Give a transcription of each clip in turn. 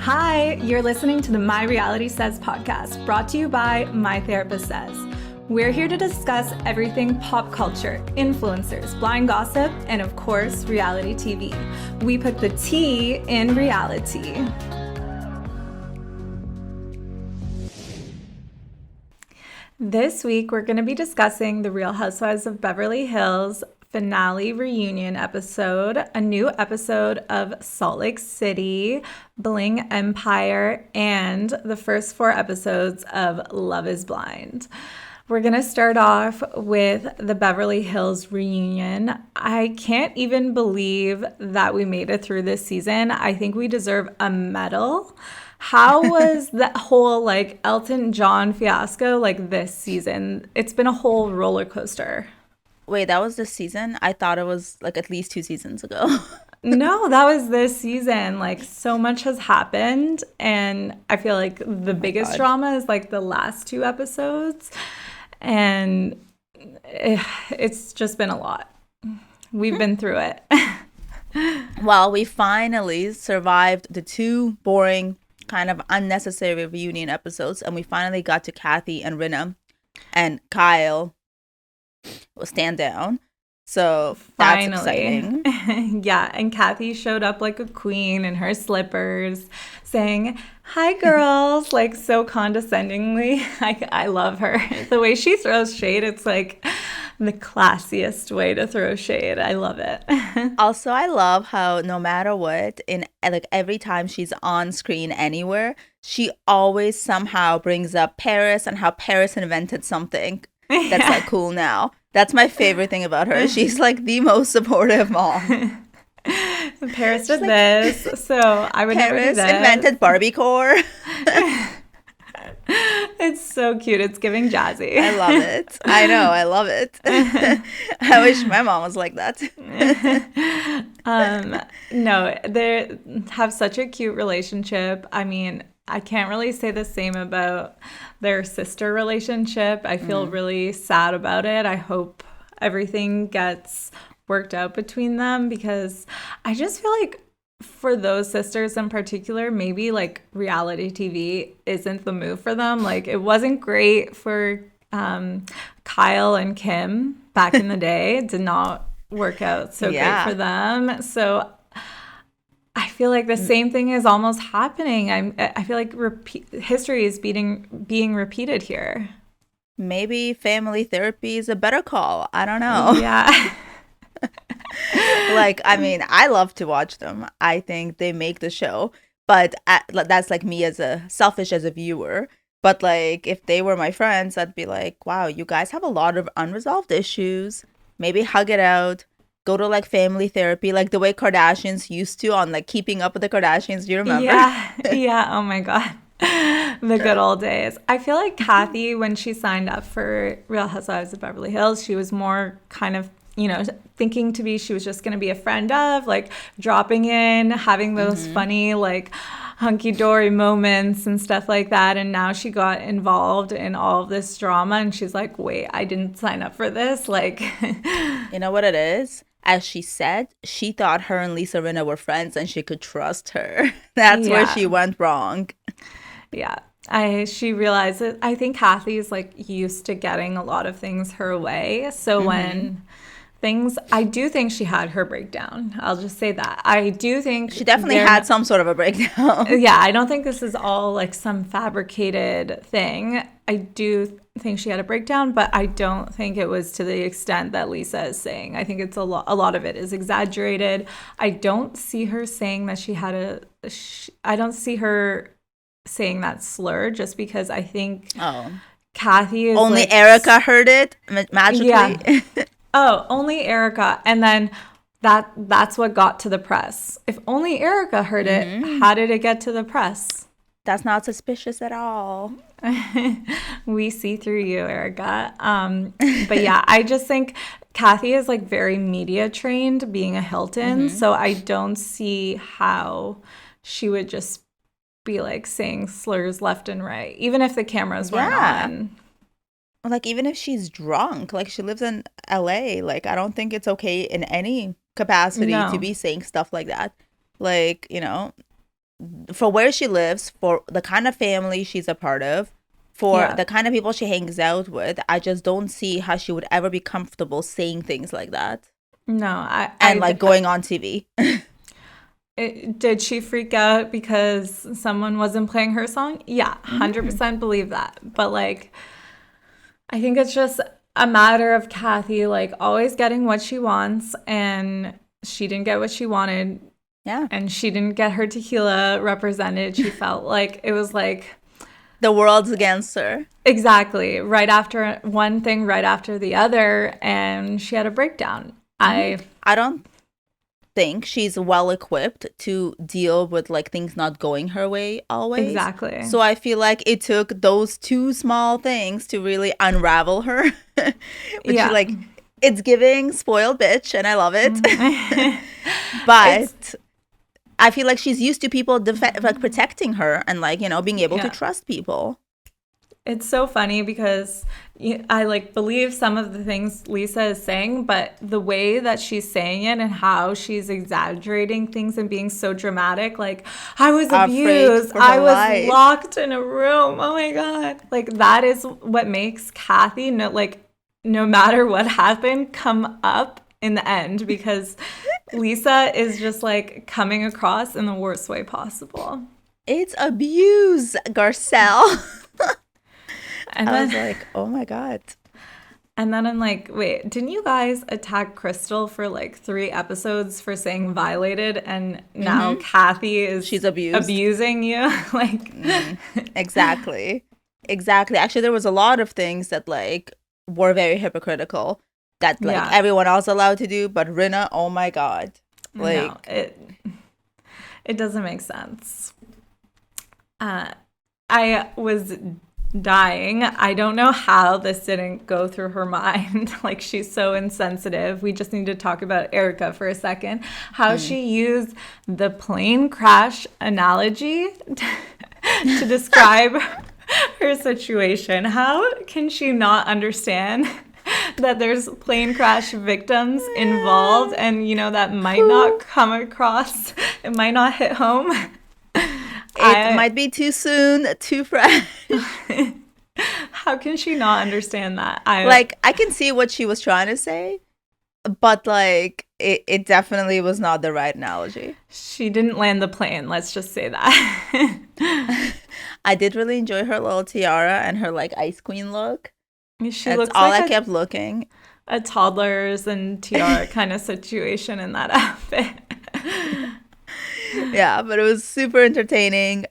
Hi, you're listening to the My Reality Says podcast, brought to you by My Therapist Says. We're here to discuss everything pop culture, influencers, blind gossip, and of course, reality TV. We put the T in reality. This week, we're going to be discussing the Real Housewives of Beverly Hills finale reunion episode, a new episode of Salt Lake City, Bling Empire, and the first 4 episodes of Love is Blind. We're going to start off with the Beverly Hills reunion. I can't even believe that we made it through this season. I think we deserve a medal. How was that whole Elton John fiasco this season? It's been a whole roller coaster. Wait, that was this season? I thought it was at least 2 seasons ago. No, that was this season. So much has happened, and I feel like the biggest drama is the last 2 episodes, and it's just been a lot. We've been through it. Well, we finally survived the 2 boring, kind of unnecessary reunion episodes, and we finally got to Kathy and Rinna, and Kyle will stand down. So that's exciting. Yeah, and Kathy showed up like a queen in her slippers, saying, "Hi, girls," so condescendingly. I love her. The way she throws shade, it's the classiest way to throw shade. I love it. Also, I love how no matter what, in every time she's on screen anywhere, she always somehow brings up Paris and how Paris invented something that's cool now. That's my favorite thing about her. She's the most supportive mom. Paris did this, so I would never do Paris that. invented Barbiecore. It's so cute. It's giving jazzy. I love it. I know. I love it. I wish my mom was like that. No, they have such a cute relationship. I mean, I can't really say the same about their sister relationship. I feel really sad about it. I hope everything gets worked out between them, because I just feel for those sisters in particular, maybe reality TV isn't the move for them. It wasn't great for Kyle and Kim back in the day. It did not work out so great for them. So I feel the same thing is almost happening. I feel history is being repeated here. Maybe family therapy is a better call. I don't know. Yeah. I mean, I love to watch them. I think they make the show, but that's me as a selfish as a viewer. But if they were my friends, I'd be wow, you guys have a lot of unresolved issues. Maybe hug it out. Go to family therapy, the way Kardashians used to on Keeping Up with the Kardashians. Do you remember? Yeah. Oh my God. The good old days. I feel Kathy, when she signed up for Real Housewives of Beverly Hills, she was more kind of, thinking she was just going to be a friend of, dropping in, having those funny, hunky-dory moments and stuff like that. And now she got involved in all of this drama, and she's wait, I didn't sign up for this. You know what it is? As she said, she thought her and Lisa Rinna were friends and she could trust her. That's where she went wrong. Yeah. She realized that I think Kathy's used to getting a lot of things her way. So when I do think she had her breakdown. I'll just say that. I do think she definitely had some sort of a breakdown. Yeah, I don't think this is all some fabricated thing. I do think she had a breakdown, but I don't think it was to the extent that Lisa is saying. I think it's a lot of it is exaggerated. I don't see her saying that she had I don't see her saying that slur, just because I think Kathy is only Erica heard it magically. Yeah. Oh, only Erica. And then that's what got to the press. If only Erica heard it, how did it get to the press? That's not suspicious at all. We see through you, Erica. But yeah, I just think Kathy is very media trained, being a Hilton. So I don't see how she would just be saying slurs left and right, even if the cameras weren't on. Even if she's drunk, she lives in LA, I don't think it's okay in any capacity to be saying stuff like that. for where she lives, for the kind of family she's a part of, for the kind of people she hangs out with, I just don't see how she would ever be comfortable saying things like that. No, going on TV. Did she freak out because someone wasn't playing her song? Yeah, 100% believe that. But like, I think it's just a matter of Kathy like always getting what she wants, and she didn't get what she wanted. Yeah. And she didn't get her tequila represented. She felt like it was like the world's against her. Exactly. Right after one thing, right after the other, and she had a breakdown. I don't think she's well equipped to deal with like things not going her way always. Exactly. So I feel like it took those two small things to really unravel her. Which like, it's giving spoiled bitch, and I love it. But I feel like she's used to people like protecting her and like, you know, being able to trust people. It's so funny because I like believe some of the things Lisa is saying, but the way that she's saying it and how she's exaggerating things and being so dramatic, like I was abused, I was locked in a room. Oh my God. Like that is what makes Kathy no matter what happened, come up in the end, because Lisa is just like coming across in the worst way possible. It's abuse, Garcelle. And I was like, oh my God. And then I'm like, wait, didn't you guys attack Crystal for like 3 episodes for saying violated, and now Kathy she's abusing you? Like Exactly. Actually, there was a lot of things that like were very hypocritical that like everyone else allowed to do, but Rinna, oh my God. Like no, it doesn't make sense. I was dying. I don't know how this didn't go through her mind. Like, she's so insensitive. We just need to talk about Erica for a second. How she used the plane crash analogy to describe her situation. How can she not understand that there's plane crash victims involved, and you know that might not come across, it might not hit home? It might be too soon, too fresh. How can she not understand that? I can see what she was trying to say, but like it definitely was not the right analogy. She didn't land the plane, let's just say that. I did really enjoy her little tiara and her like ice queen look. She looks all like I kept looking. A toddlers and tiara kind of situation in that outfit. Yeah, but it was super entertaining.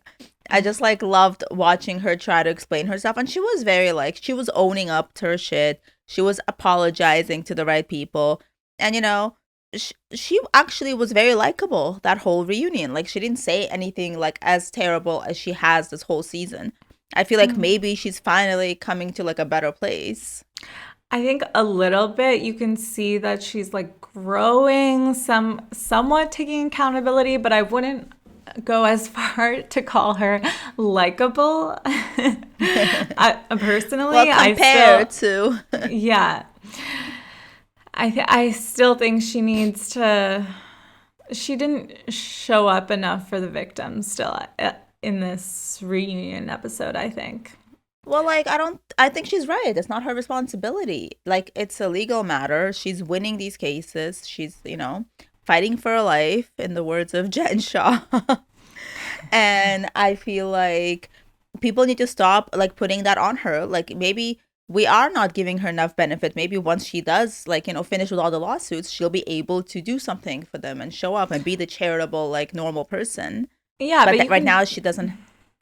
I just like loved watching her try to explain herself, and she was very like, she was owning up to her shit. She was apologizing to the right people, and you know, she actually was very likable that whole reunion. Like, she didn't say anything like as terrible as she has this whole season. I feel like maybe she's finally coming to like a better place. I think a little bit you can see that she's like growing, somewhat taking accountability, but I wouldn't go as far to call her likable. Personally, compared to yeah, I still think she needs to. She didn't show up enough for the victims still in this reunion episode, I think. Well, like, I think she's right. It's not her responsibility. Like, it's a legal matter. She's winning these cases. She's, you know, fighting for her life, in the words of Jen Shaw. And I feel like people need to stop, like, putting that on her. Like, maybe we are not giving her enough benefit. Maybe once she does, like, you know, finish with all the lawsuits, she'll be able to do something for them and show up and be the charitable, like, normal person. Yeah, but right now she doesn't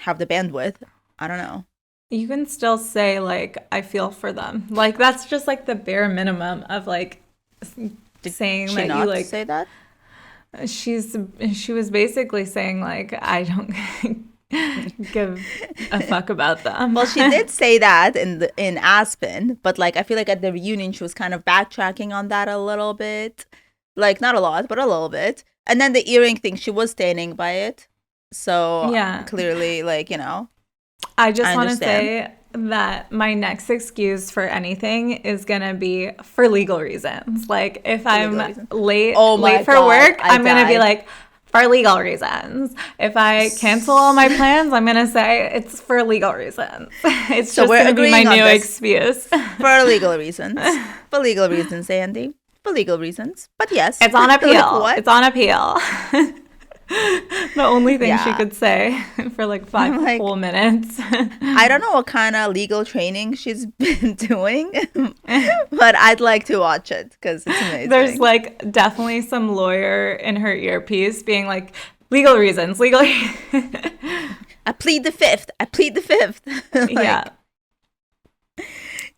have the bandwidth. I don't know. You can still say, like, I feel for them. Like, that's just, like, the bare minimum of, like, saying that you, like... say that? She was basically saying, like, I don't give a fuck about them. Well, she did say that in Aspen, but, like, I feel like at the reunion she was kind of backtracking on that a little bit. Like, not a lot, but a little bit. And then the earring thing, she was standing by it. So, yeah, clearly, like, you know... I just want to say that my next excuse for anything is going to be for legal reasons. Like, if I'm late for work, I'm going to be like, For legal reasons. If I cancel all my plans, I'm going to say it's for legal reasons. It's So just we're going to be my agreeing on new this. excuse. For legal reasons. For legal reasons, Andy. For legal reasons. But yes. It's on appeal. Like what? It's on appeal. The only thing she Yeah. could say for like 5 Like- whole minutes. I don't know what kind of legal training she's been doing, but I'd like to watch it because it's amazing. There's like definitely some lawyer in her earpiece being like, legal reasons, legal. I plead the fifth. I plead the fifth. Like, Yeah.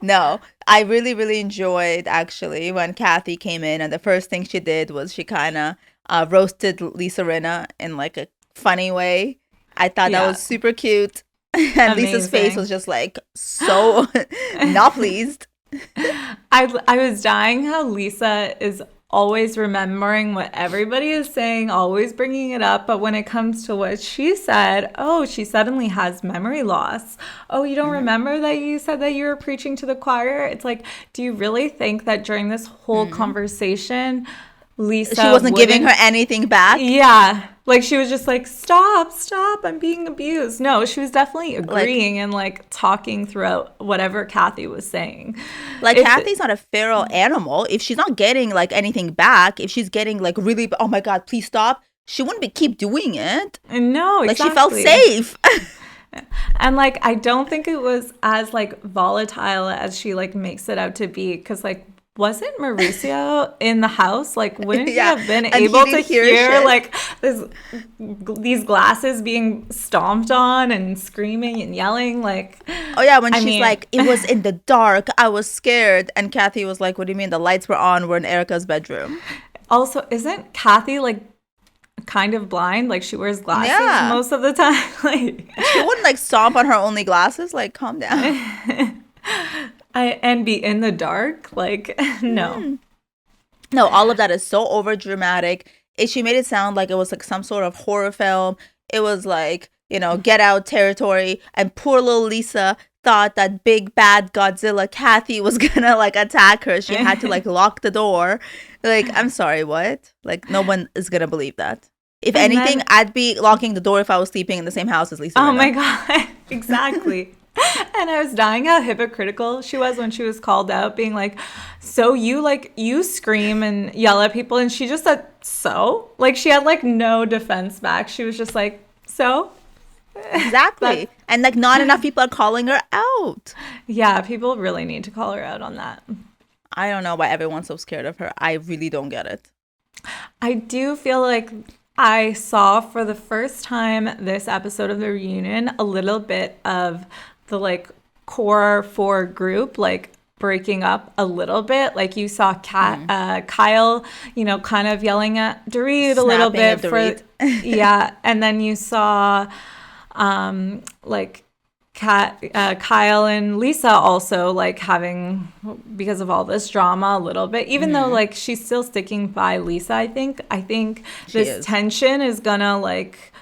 No, I really, really enjoyed actually when Kathy came in, and the first thing she did was she kind of roasted Lisa Rinna in like a funny way. I thought that Yeah. was super cute. And Lisa's face Amazing. was just like so not pleased. I was dying how Lisa is always remembering what everybody is saying, always bringing it up. But when it comes to what she said, oh, she suddenly has memory loss. Oh, you don't remember that you said that you were preaching to the choir? It's like, do you really think that during this whole conversation, Lisa She wasn't giving her wouldn't- anything back. Yeah. Like she was just like, stop, I'm being abused. No, she was definitely agreeing and like talking throughout whatever Kathy was saying. Like If- Kathy's not a feral animal. If she's not getting like anything back, if she's getting like really, oh my God, please stop, she wouldn't be keep doing it. No, Like exactly. she felt safe. And like I don't think it was as like volatile as she like makes it out to be, because like wasn't Mauricio in the house? Like wouldn't Yeah, he have been and he able to didn't hear hear shit. like these glasses being stomped on and screaming and yelling? Like, Oh yeah, when I she's mean- like, it was in the dark, I was scared, and Kathy was like, what do you mean? The lights were on. We're in Erica's bedroom. also, isn't Kathy like kind of blind? Like she wears glasses Yeah. most of the time. Like She wouldn't like stomp on her only glasses. Like, calm down. and be in the dark. Like no. No, all of that is so over dramatic. She made it sound like it was like some sort of horror film. It was like, you know, Get Out territory. And poor little Lisa thought that big bad Godzilla Kathy was gonna like attack her. She had to like lock the door. Like, I'm sorry, what? Like, no one is gonna believe that. If And anything, then- I'd be locking the door if I was sleeping in the same house as Lisa. Oh Rinna. my God. Exactly. And I was dying how hypocritical she was when she was called out, being like, so you scream and yell at people. And she just said, so? Like she had like no defense back. She was just like, so? Exactly. And like not enough people are calling her out. Yeah, people really need to call her out on that. I don't know why everyone's so scared of her. I really don't get it. I do feel like I saw for the first time this episode of the reunion a little bit of the like core four group like breaking up a little bit. Like you saw Kyle, you know, kind of yelling at Dorit a little Snapping at bit Dorit. yeah, and then you saw like Kyle and Lisa also like having, because of all this drama, a little bit, even though like she's still sticking by Lisa. I think She this is. tension is gonna like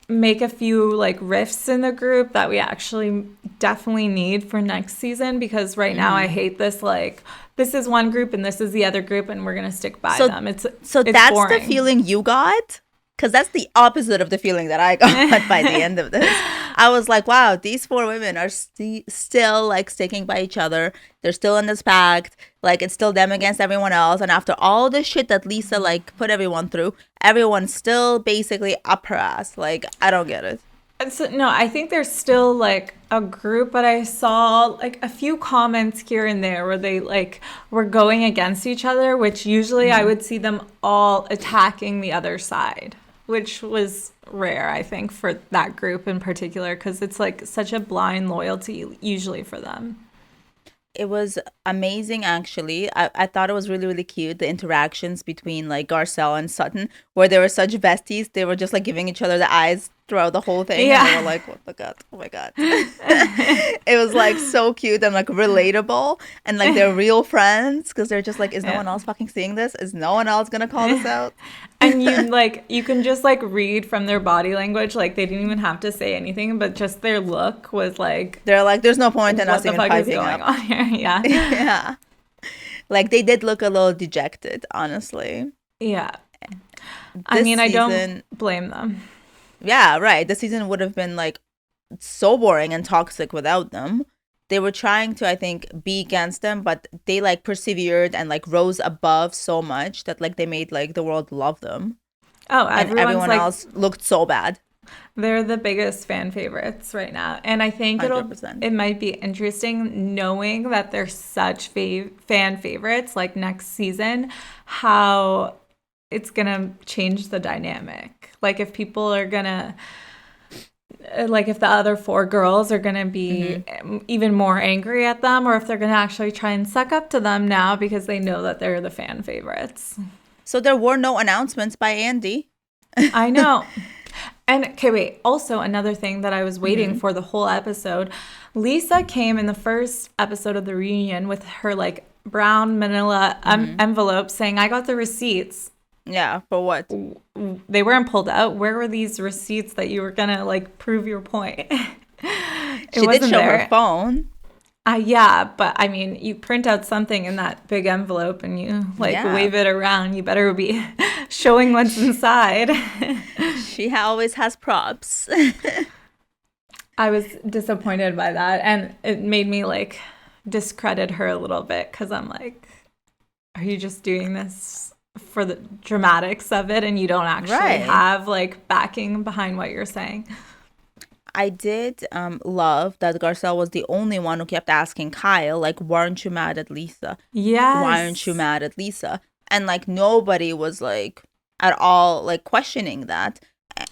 make a few like rifts in the group that we actually definitely need for next season, because right now I hate this, like this is one group and this is the other group and we're gonna stick by them. It's that's boring. the feeling you got? Because that's the opposite of the feeling that I got by the end of this. I was like, wow, these four women are still like sticking by each other. They're still in this pact. Like it's still them against everyone else. And after all the shit that Lisa like put everyone through, everyone's still basically up her ass. Like, I don't get it. So, no, I think there's still like a group, but I saw like a few comments here and there where they like were going against each other, which usually I would see them all attacking the other side, which was rare, I think, for that group in particular, because it's like such a blind loyalty usually for them. It was amazing, actually. I thought it was really, really cute. The interactions between like Garcelle and Sutton, where they were such besties. They were just like giving each other the eyes throughout the whole thing. Yeah. And they were like, what the God? Oh my God. It was like so cute and like relatable. And like they're real friends because they're just like, is no one else fucking seeing this? Is no one else going to call this out? And you can just like read from their body language, like they didn't even have to say anything, but just their look was like, They're like, there's no point in what us the even fuck is piping going up. on here? Yeah. Yeah. Like they did look a little dejected, honestly. Yeah. I This mean, I season, don't blame them. yeah, right. The season would have been like so boring and toxic without them. They were trying to, I think, be against them, but they like persevered and like rose above so much that like they made like the world love them. Oh, And everyone's everyone like, else looked so bad. they're the biggest fan favorites right now. And I think 100%. it might be interesting knowing that they're such fan favorites like next season, how it's going to change the dynamic. Like if people are going to like if the other four girls are going to be even more angry at them, or if they're going to actually try and suck up to them now because they know that they're the fan favorites. So there were no announcements by Andy. I know. And okay, wait. Also, another thing that I was waiting for the whole episode, Lisa came in the first episode of the reunion with her like brown manila envelope saying, "I got the receipts." Yeah, for what? They weren't pulled out. Where were these receipts that you were gonna like prove your point? She did show her phone. Yeah, but I mean, you print out something in that big envelope and you like wave it around. You better be showing what's inside. She always has props. I was disappointed by that, and it made me like discredit her a little bit because I'm like, are you just doing this for the dramatics of it and you don't actually have like backing behind what you're saying? I did love that Garcelle was the only one who kept asking Kyle, like, why aren't you mad at Lisa? Yes. Why aren't you mad at Lisa? And like nobody was like at all like questioning that.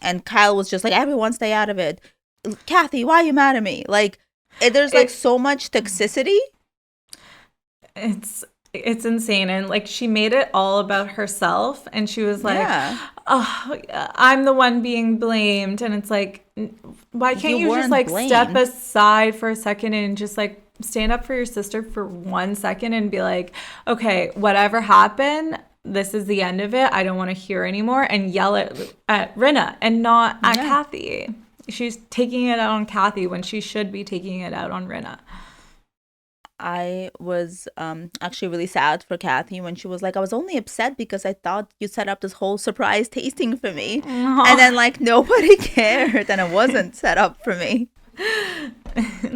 And Kyle was just like, everyone stay out of it. Kathy, why are you mad at me? Like there's like so much toxicity. It's insane. And like she made it all about herself, and she was like, oh, I'm the one being blamed. And it's like, why can't you just like step aside for a second and just like stand up for your sister for 1 second and be like, okay, whatever happened, this is the end of it. I don't want to hear anymore, and yell at Rinna and not at Kathy. She's taking it out on Kathy when she should be taking it out on Rinna. I was actually really sad for Kathy when she was like, I was only upset because I thought you set up this whole surprise tasting for me. Aww. And then like nobody cared and it wasn't set up for me.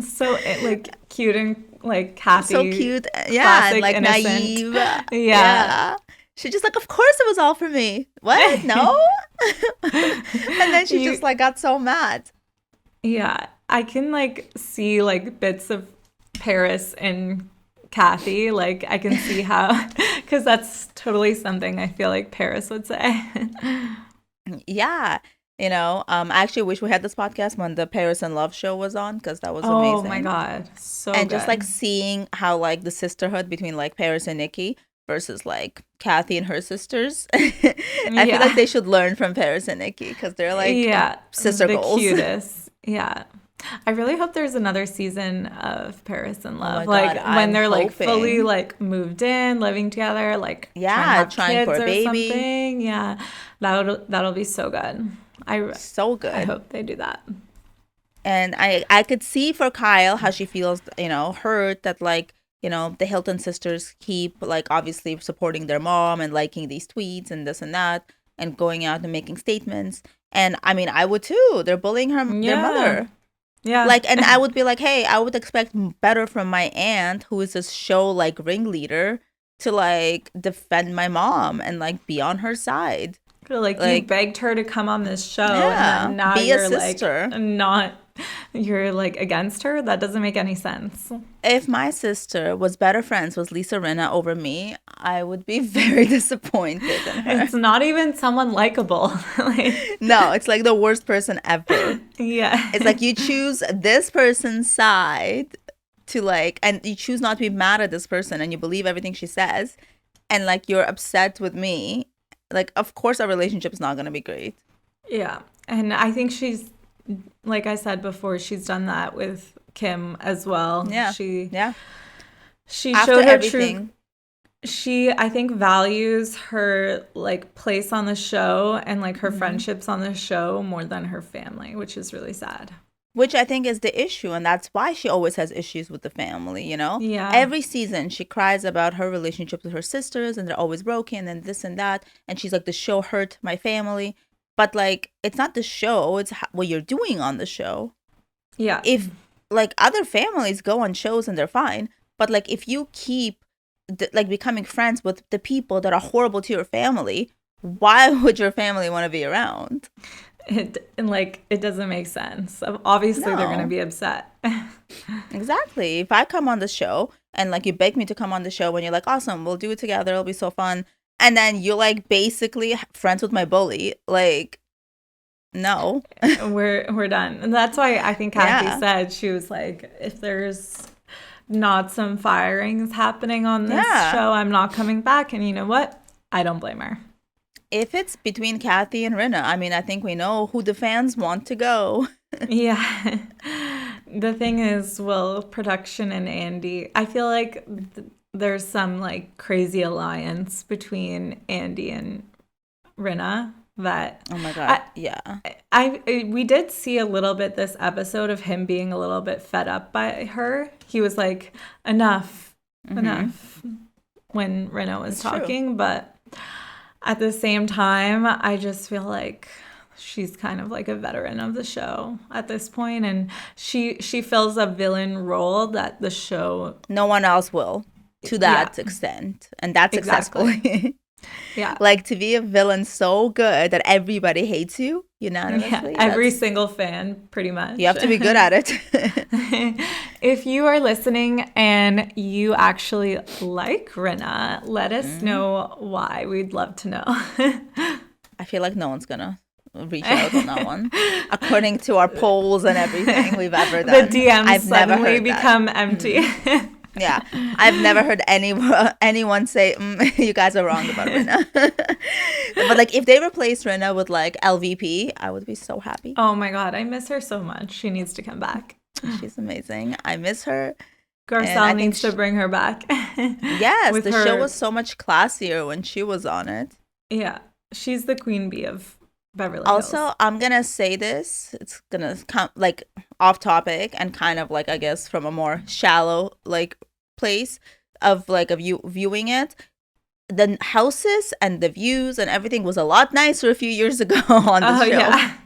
So like cute and like Kathy. So cute. Yeah. And like innocent. Naive. Yeah. She just like, of course it was all for me. What? No? And then she just like got so mad. Yeah. I can like see like bits of Paris and Kathy. Like I can see how, because that's totally something I feel like Paris would say. Yeah. You know, I actually wish we had this podcast when the Paris and Love show was on, because that was amazing. Oh my God. So and good. Just like seeing how like the sisterhood between like Paris and Nikki versus like Kathy and her sisters. I feel like they should learn from Paris and Nikki because they're like sister goals. The cutest. Yeah. I really hope there's another season of Paris and Love. Oh like God, when they're like fully like moved in, living together, like trying for a baby. Something. Yeah. That'll be so good. So good. I hope they do that. And I could see for Kyle how she feels, you know, hurt that like, you know, the Hilton sisters keep like obviously supporting their mom and liking these tweets and this and that and going out and making statements. And I mean, I would too. They're bullying their mother. Yeah. Like, and I would be like, hey, I would expect better from my aunt, who is this show like ringleader, to like defend my mom and like be on her side. Like you begged her to come on this show, and now be you're a sister. Like you're like against her. That doesn't make any sense. If my sister was better friends with Lisa Rinna over me, I would be very disappointed in her. It's not even someone likable. No, it's like the worst person ever. Yeah. It's like you choose this person's side to like, and you choose not to be mad at this person and you believe everything she says, and like you're upset with me. Like, of course our relationship is not going to be great. Yeah. And I think she's, like I said before, she's done that with Kim as well. Yeah. She After showed her everything. true. She, I think, values her like place on the show and like her friendships on the show more than her family, which is really sad. Which I think is the issue, and that's why she always has issues with the family, you know? Yeah. Every season, she cries about her relationship with her sisters, and they're always broken, and this and that. And she's like, the show hurt my family. But, like, it's not the show, it's what you're doing on the show. Yeah. If, like, other families go on shows and they're fine, but, like, if you keep, like, becoming friends with the people that are horrible to your family, why would your family want to be around? It doesn't make sense. Obviously, they're going to be upset. Exactly. If I come on the show and like you beg me to come on the show and you're like, awesome, we'll do it together, it'll be so fun. And then you're like basically friends with my bully. Like, no. We're done. And that's why I think Kathy said, she was like, if there's not some firings happening on this show, I'm not coming back. And you know what? I don't blame her. If it's between Kathy and Rinna, I mean, I think we know who the fans want to go. Yeah. The thing is, will production and Andy, I feel like there's some like crazy alliance between Andy and Rinna that, oh my God, we did see a little bit this episode of him being a little bit fed up by her. He was like, enough when Rinna was talking, true. But at the same time, I just feel like she's kind of like a veteran of the show at this point, and she fills a villain role that the show no one else will to that extent, and that's successfully. Yeah, like to be a villain so good that everybody hates you unanimously. Yeah, every single fan, pretty much. You have to be good at it. If you are listening and you actually like Rinna, let us know why. We'd love to know. I feel like no one's gonna reach out on that one. According to our polls and everything we've ever done. The DMs suddenly become empty. Yeah, I've never heard anyone say, you guys are wrong about Rinna. But like if they replace Rinna with like LVP, I would be so happy. Oh my God, I miss her so much. She needs to come back. She's amazing. I miss her. Garcelle needs to bring her back. Yes, the show was so much classier when she was on it. Yeah, she's the queen bee of Beverly Hills. Also, I'm gonna say this. It's gonna come like off topic and kind of like I guess from a more shallow like place of like viewing it. The houses and the views and everything was a lot nicer a few years ago on the show. Yeah.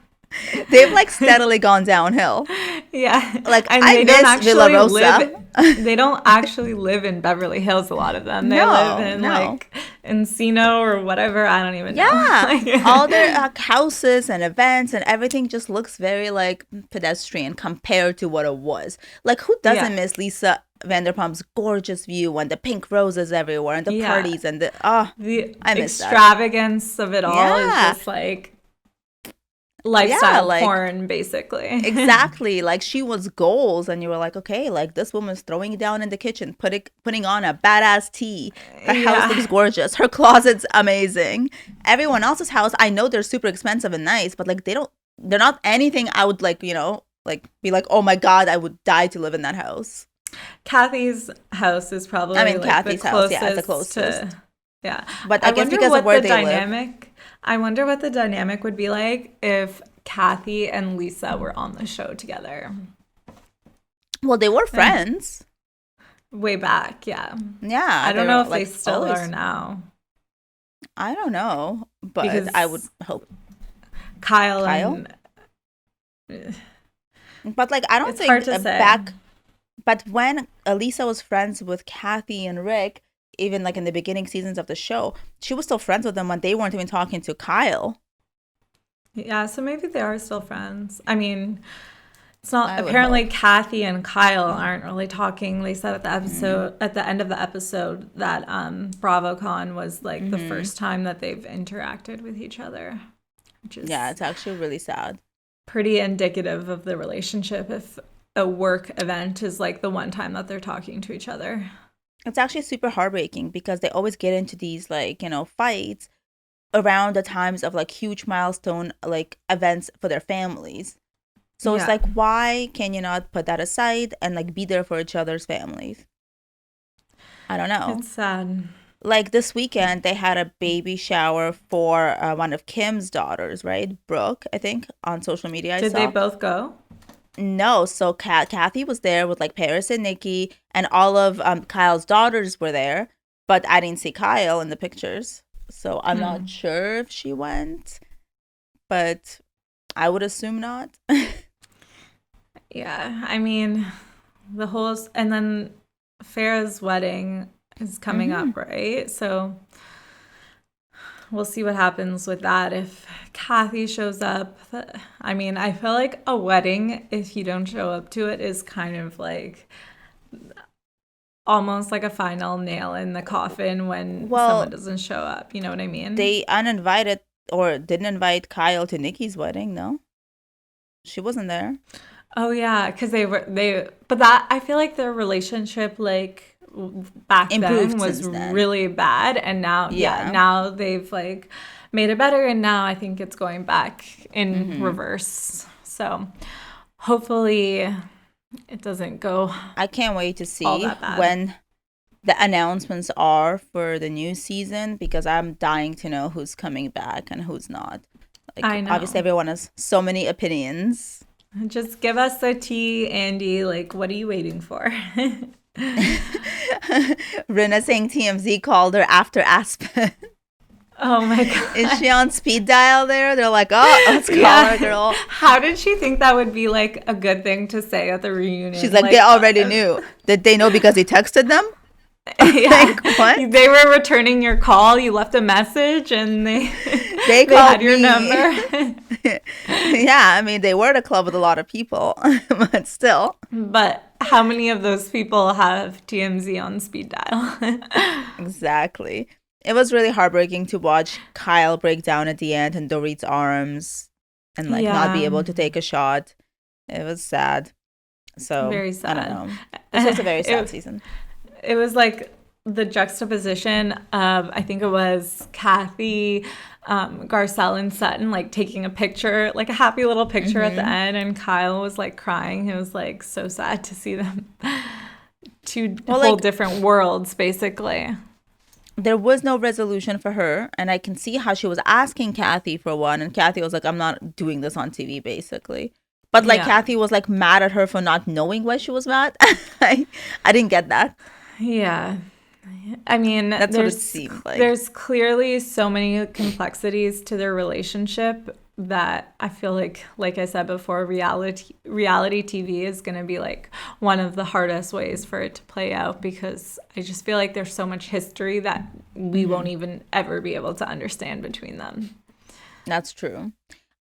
They've like steadily gone downhill. Yeah, like and I miss Villa Rosa. They don't actually live in Beverly Hills. A lot of them. They live in like Encino or whatever. I don't even know. Yeah, all their houses and events and everything just looks very like pedestrian compared to what it was. Like who doesn't miss Lisa Vanderpump's gorgeous view and the pink roses everywhere and the parties and the I miss extravagance of it all is just like lifestyle porn basically. Exactly. Like she was goals and you were like, okay, like this woman's throwing it down in the kitchen, putting on a badass tea. Her house looks gorgeous, her closet's amazing. Everyone else's house, I know they're super expensive and nice, but like they're not anything I would like, you know, like be like, oh my God, I would die to live in that house. Kathy's house is probably Kathy's house, is the closest. But I guess because of where they live. I wonder what the dynamic would be like if Kathy and Lisa were on the show together. Well, they were friends. Way back, yeah. Yeah. I don't know if they still are now. I don't know, but because I would hope. Kyle? But like, I don't think hard to say. But when Lisa was friends with Kathy and Rick, even like in the beginning seasons of the show, she was still friends with them when they weren't even talking to Kyle. Yeah, so maybe they are still friends. I mean, it's not apparently Kathy and Kyle aren't really talking. They said at the episode at the end of the episode that BravoCon was like the first time that they've interacted with each other. Which is it's actually really sad. Pretty indicative of the relationship if a work event is like the one time that they're talking to each other. It's actually super heartbreaking because they always get into these like, you know, fights around the times of like huge milestone like events for their families. So it's like, why can you not put that aside and like be there for each other's families? I don't know. It's sad. Like this weekend, they had a baby shower for one of Kim's daughters, right? Brooke, I think, on social media. Did they both go? No, so Kathy was there with like Paris and Nikki, and all of Kyle's daughters were there, but I didn't see Kyle in the pictures, so I'm not sure if she went, but I would assume not. Yeah, I mean, and then Farrah's wedding is coming up, right? So we'll see what happens with that. If Kathy shows up, I mean, I feel like a wedding, if you don't show up to it, is kind of like almost like a final nail in the coffin when someone doesn't show up. You know what I mean? They uninvited or didn't invite Kyle to Nikki's wedding, no? She wasn't there. Oh yeah, because but that, I feel like their relationship like back then was really bad, and now now they've like made it better, and now I think it's going back in reverse. So hopefully it doesn't go. I can't wait to see when the announcements are for the new season, because I'm dying to know who's coming back and who's not. Like, I know. Obviously everyone has so many opinions. Just give us the tea, Andy. Like, what are you waiting for? Rinna saying TMZ called her after Aspen. Oh my God. Is she on speed dial there? They're like, oh, let's call her, girl. How did she think that would be like a good thing to say at the reunion? She's like they already knew. Did they know because he texted them? Yeah. Like, what? They were returning your call. You left a message and they had your number. Yeah, I mean, they were at a club with a lot of people, but still. But how many of those people have TMZ on speed dial? Exactly. It was really heartbreaking to watch Kyle break down at the end in Dorit's arms and like not be able to take a shot. It was sad. So very sad. I don't know. This was a very sad season. It was like the juxtaposition of, I think it was Kathy, Garcelle, and Sutton like taking a picture, like a happy little picture at the end, and Kyle was like crying. It was like so sad to see them. Two whole different worlds, basically. There was no resolution for her, and I can see how she was asking Kathy for one, and Kathy was like, I'm not doing this on TV, basically. But like Kathy was like mad at her for not knowing why she was mad. I didn't get that. Yeah. I mean, that's what it seemed like. There's clearly so many complexities to their relationship that I feel like I said before, reality TV is going to be like one of the hardest ways for it to play out, because I just feel like there's so much history that we won't even ever be able to understand between them. That's true.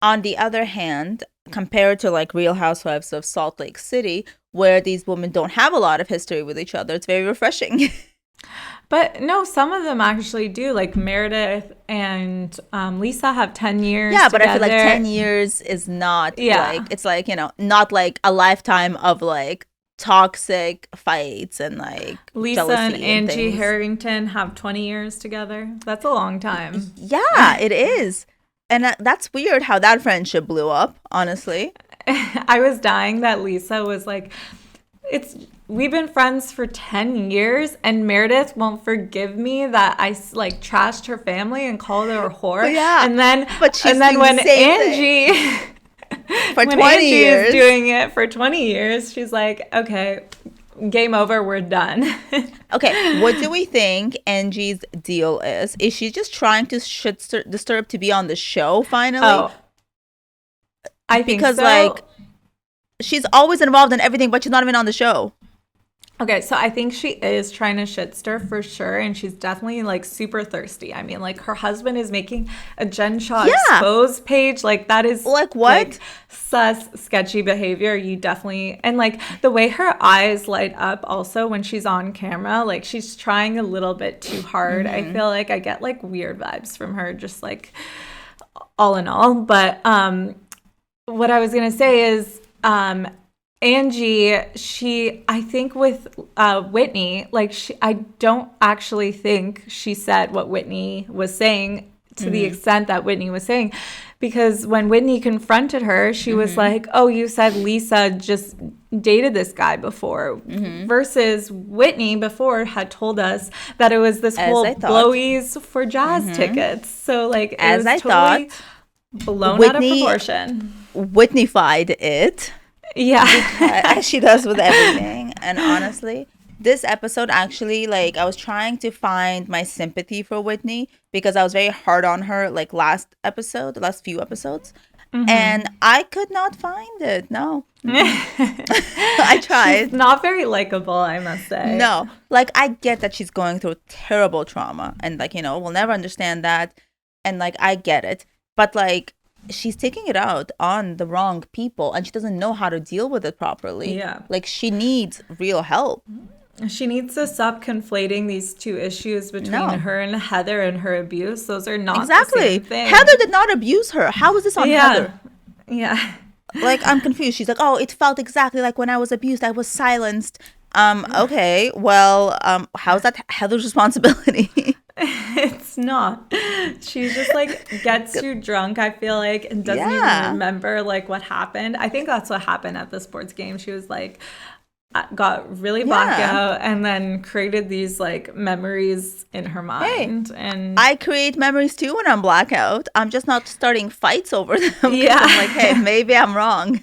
On the other hand, compared to like Real Housewives of Salt Lake City, where these women don't have a lot of history with each other, it's very refreshing. But no, some of them actually do. Like Meredith and Lisa have 10 years Yeah, but together. I feel like 10 years is not like, it's like, you know, not like a lifetime of like toxic fights and like Lisa and Angie Harrington have 20 years together. That's a long time. Yeah, it is. And that's weird how that friendship blew up, honestly. I was dying that Lisa was like, we've been friends for 10 years and Meredith won't forgive me that I like trashed her family and called her a whore. Yeah. And then when Angie for 20 years is doing it for 20 years, she's like, okay, game over, we're done. Okay, what do we think Angie's deal is? Is she just trying to disturb to be on the show finally? Oh, I think because so. Like she's always involved in everything, but she's not even on the show. Okay, so I think she is trying to shit stir for sure, and she's definitely like super thirsty. I mean, like her husband is making a Jen Shaw expose page. Like that is like what? Like, sus, sketchy behavior. You definitely, and like the way her eyes light up also when she's on camera, like she's trying a little bit too hard. I feel like I get like weird vibes from her, just like all in all. But what I was gonna say is Angie, I think with Whitney, like I don't actually think she said what Whitney was saying to the extent that Whitney was saying, because when Whitney confronted her, she was like, oh, you said Lisa just dated this guy before, versus Whitney before had told us that it was this whole blowies for jazz tickets. So like it was totally blown out of proportion. Whitney-fied it. Yeah. As she does with everything. And honestly, this episode actually, like, I was trying to find my sympathy for Whitney because I was very hard on her, like, last few episodes. And I could not find it. No. I tried. She's not very likable, I must say. No. Like, I get that she's going through terrible trauma. And, like, we'll never understand that. And, like, I get it. But, like, she's taking it out on the wrong people. And she doesn't know how to deal with it properly. Yeah. Like, she needs real help. She needs to stop conflating these two issues between her and Heather and her abuse. Those are not the same thing. Heather did not abuse her. How was this on Heather? Yeah. Like, I'm confused. She's like, oh, it felt exactly like when I was abused. I was silenced. Okay, well, how's that Heather's responsibility? It's not. She just, like, gets too drunk, I feel like, and doesn't even remember, like, what happened. I think that's what happened at the sports game. She was, like, got really blacked out and then created these, like, memories in her mind. Hey, and I create memories too when I'm blackout. I'm just not starting fights over them. Yeah. I'm like, hey, maybe I'm wrong.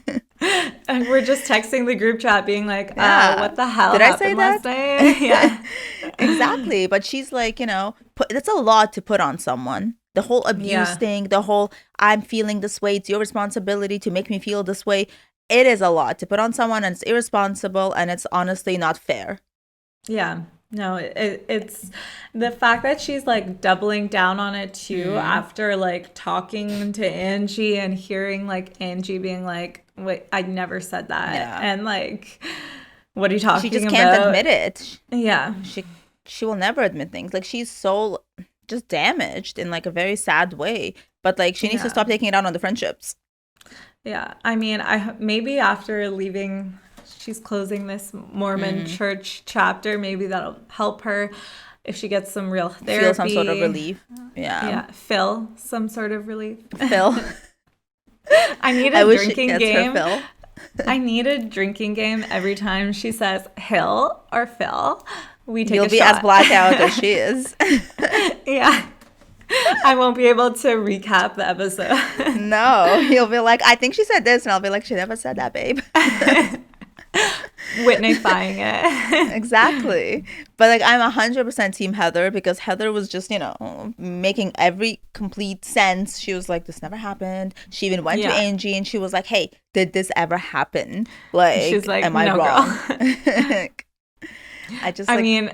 And we're just texting the group chat being like, what the hell did I say that? Yeah. Exactly. But she's like, that's a lot to put on someone. The whole abuse thing, the whole I'm feeling this way. It's your responsibility to make me feel this way. It is a lot to put on someone, and it's irresponsible, and it's honestly not fair. Yeah. No, it's the fact that she's, like, doubling down on it too after, like, talking to Angie and hearing, like, Angie being like, wait, I never said that. Yeah. And, like, what are you talking about? She just can't admit it. Yeah. She will never admit things. Like, she's so just damaged in, like, a very sad way. But, like, she needs to stop taking it out on the friendships. Yeah, I mean, maybe after leaving, she's closing this Mormon church chapter. Maybe that'll help her if she gets some real therapy. Feel some sort of relief. Yeah. Feel some sort of relief. Phil. I need a drinking game. I need a drinking game every time she says Hill or Phil. We take a shot. You'll be as blackout as she is. Yeah. I won't be able to recap the episode. No, you'll be like, I think she said this, and I'll be like, she never said that, babe. Whitneyfying it. Exactly. But, like, I'm 100% team Heather because Heather was just, making every complete sense. She was like, this never happened. She even went to Angie and she was like, hey, did this ever happen? Like, she's like, am I wrong? I mean,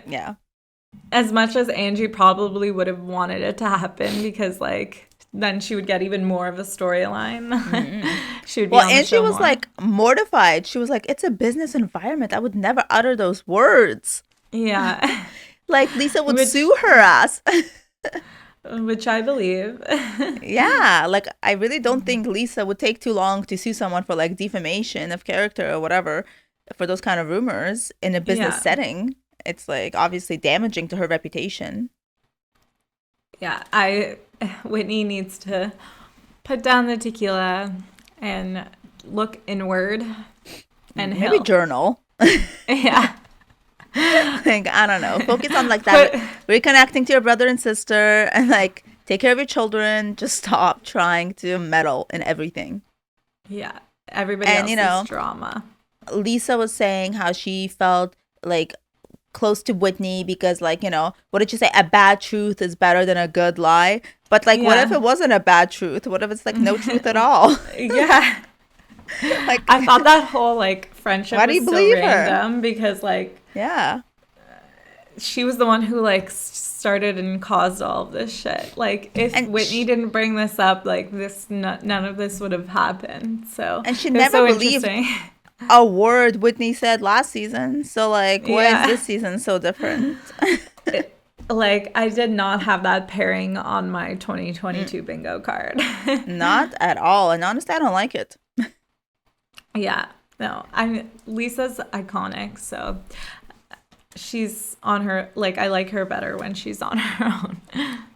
as much as Angie probably would have wanted it to happen because, like, then she would get even more of a storyline. She would be on the show Angie was more. Like, mortified. She was like, it's a business environment. I would never utter those words. Yeah. Like, Lisa would sue her ass. Which I believe. Yeah. Like, I really don't think Lisa would take too long to sue someone for, like, defamation of character or whatever for those kind of rumors in a business setting. It's, like, obviously damaging to her reputation. Yeah, Whitney needs to put down the tequila and look inward and maybe journal. Yeah. Like, I don't know. Focus on, like, that reconnecting to your brother and sister and, like, take care of your children. Just stop trying to meddle in everything. Yeah. Everybody else's drama. Lisa was saying how she felt, like, close to Whitney because, like, what did you say? A bad truth is better than a good lie. But, like, what if it wasn't a bad truth? What if it's, like, no truth at all? Yeah. Like, I thought that whole, like, friendship was so random because, like, she was the one who, like, started and caused all of this shit. Like, if Whitney didn't bring this up, like, none of this would have happened. So, and she never believed a word Whitney said last season. So, like, why is this season so different? Like, I did not have that pairing on my 2022 bingo card. Not at all. And honestly, I don't like it. Yeah. No. Lisa's iconic, so she's on her, like, I like her better when she's on her own.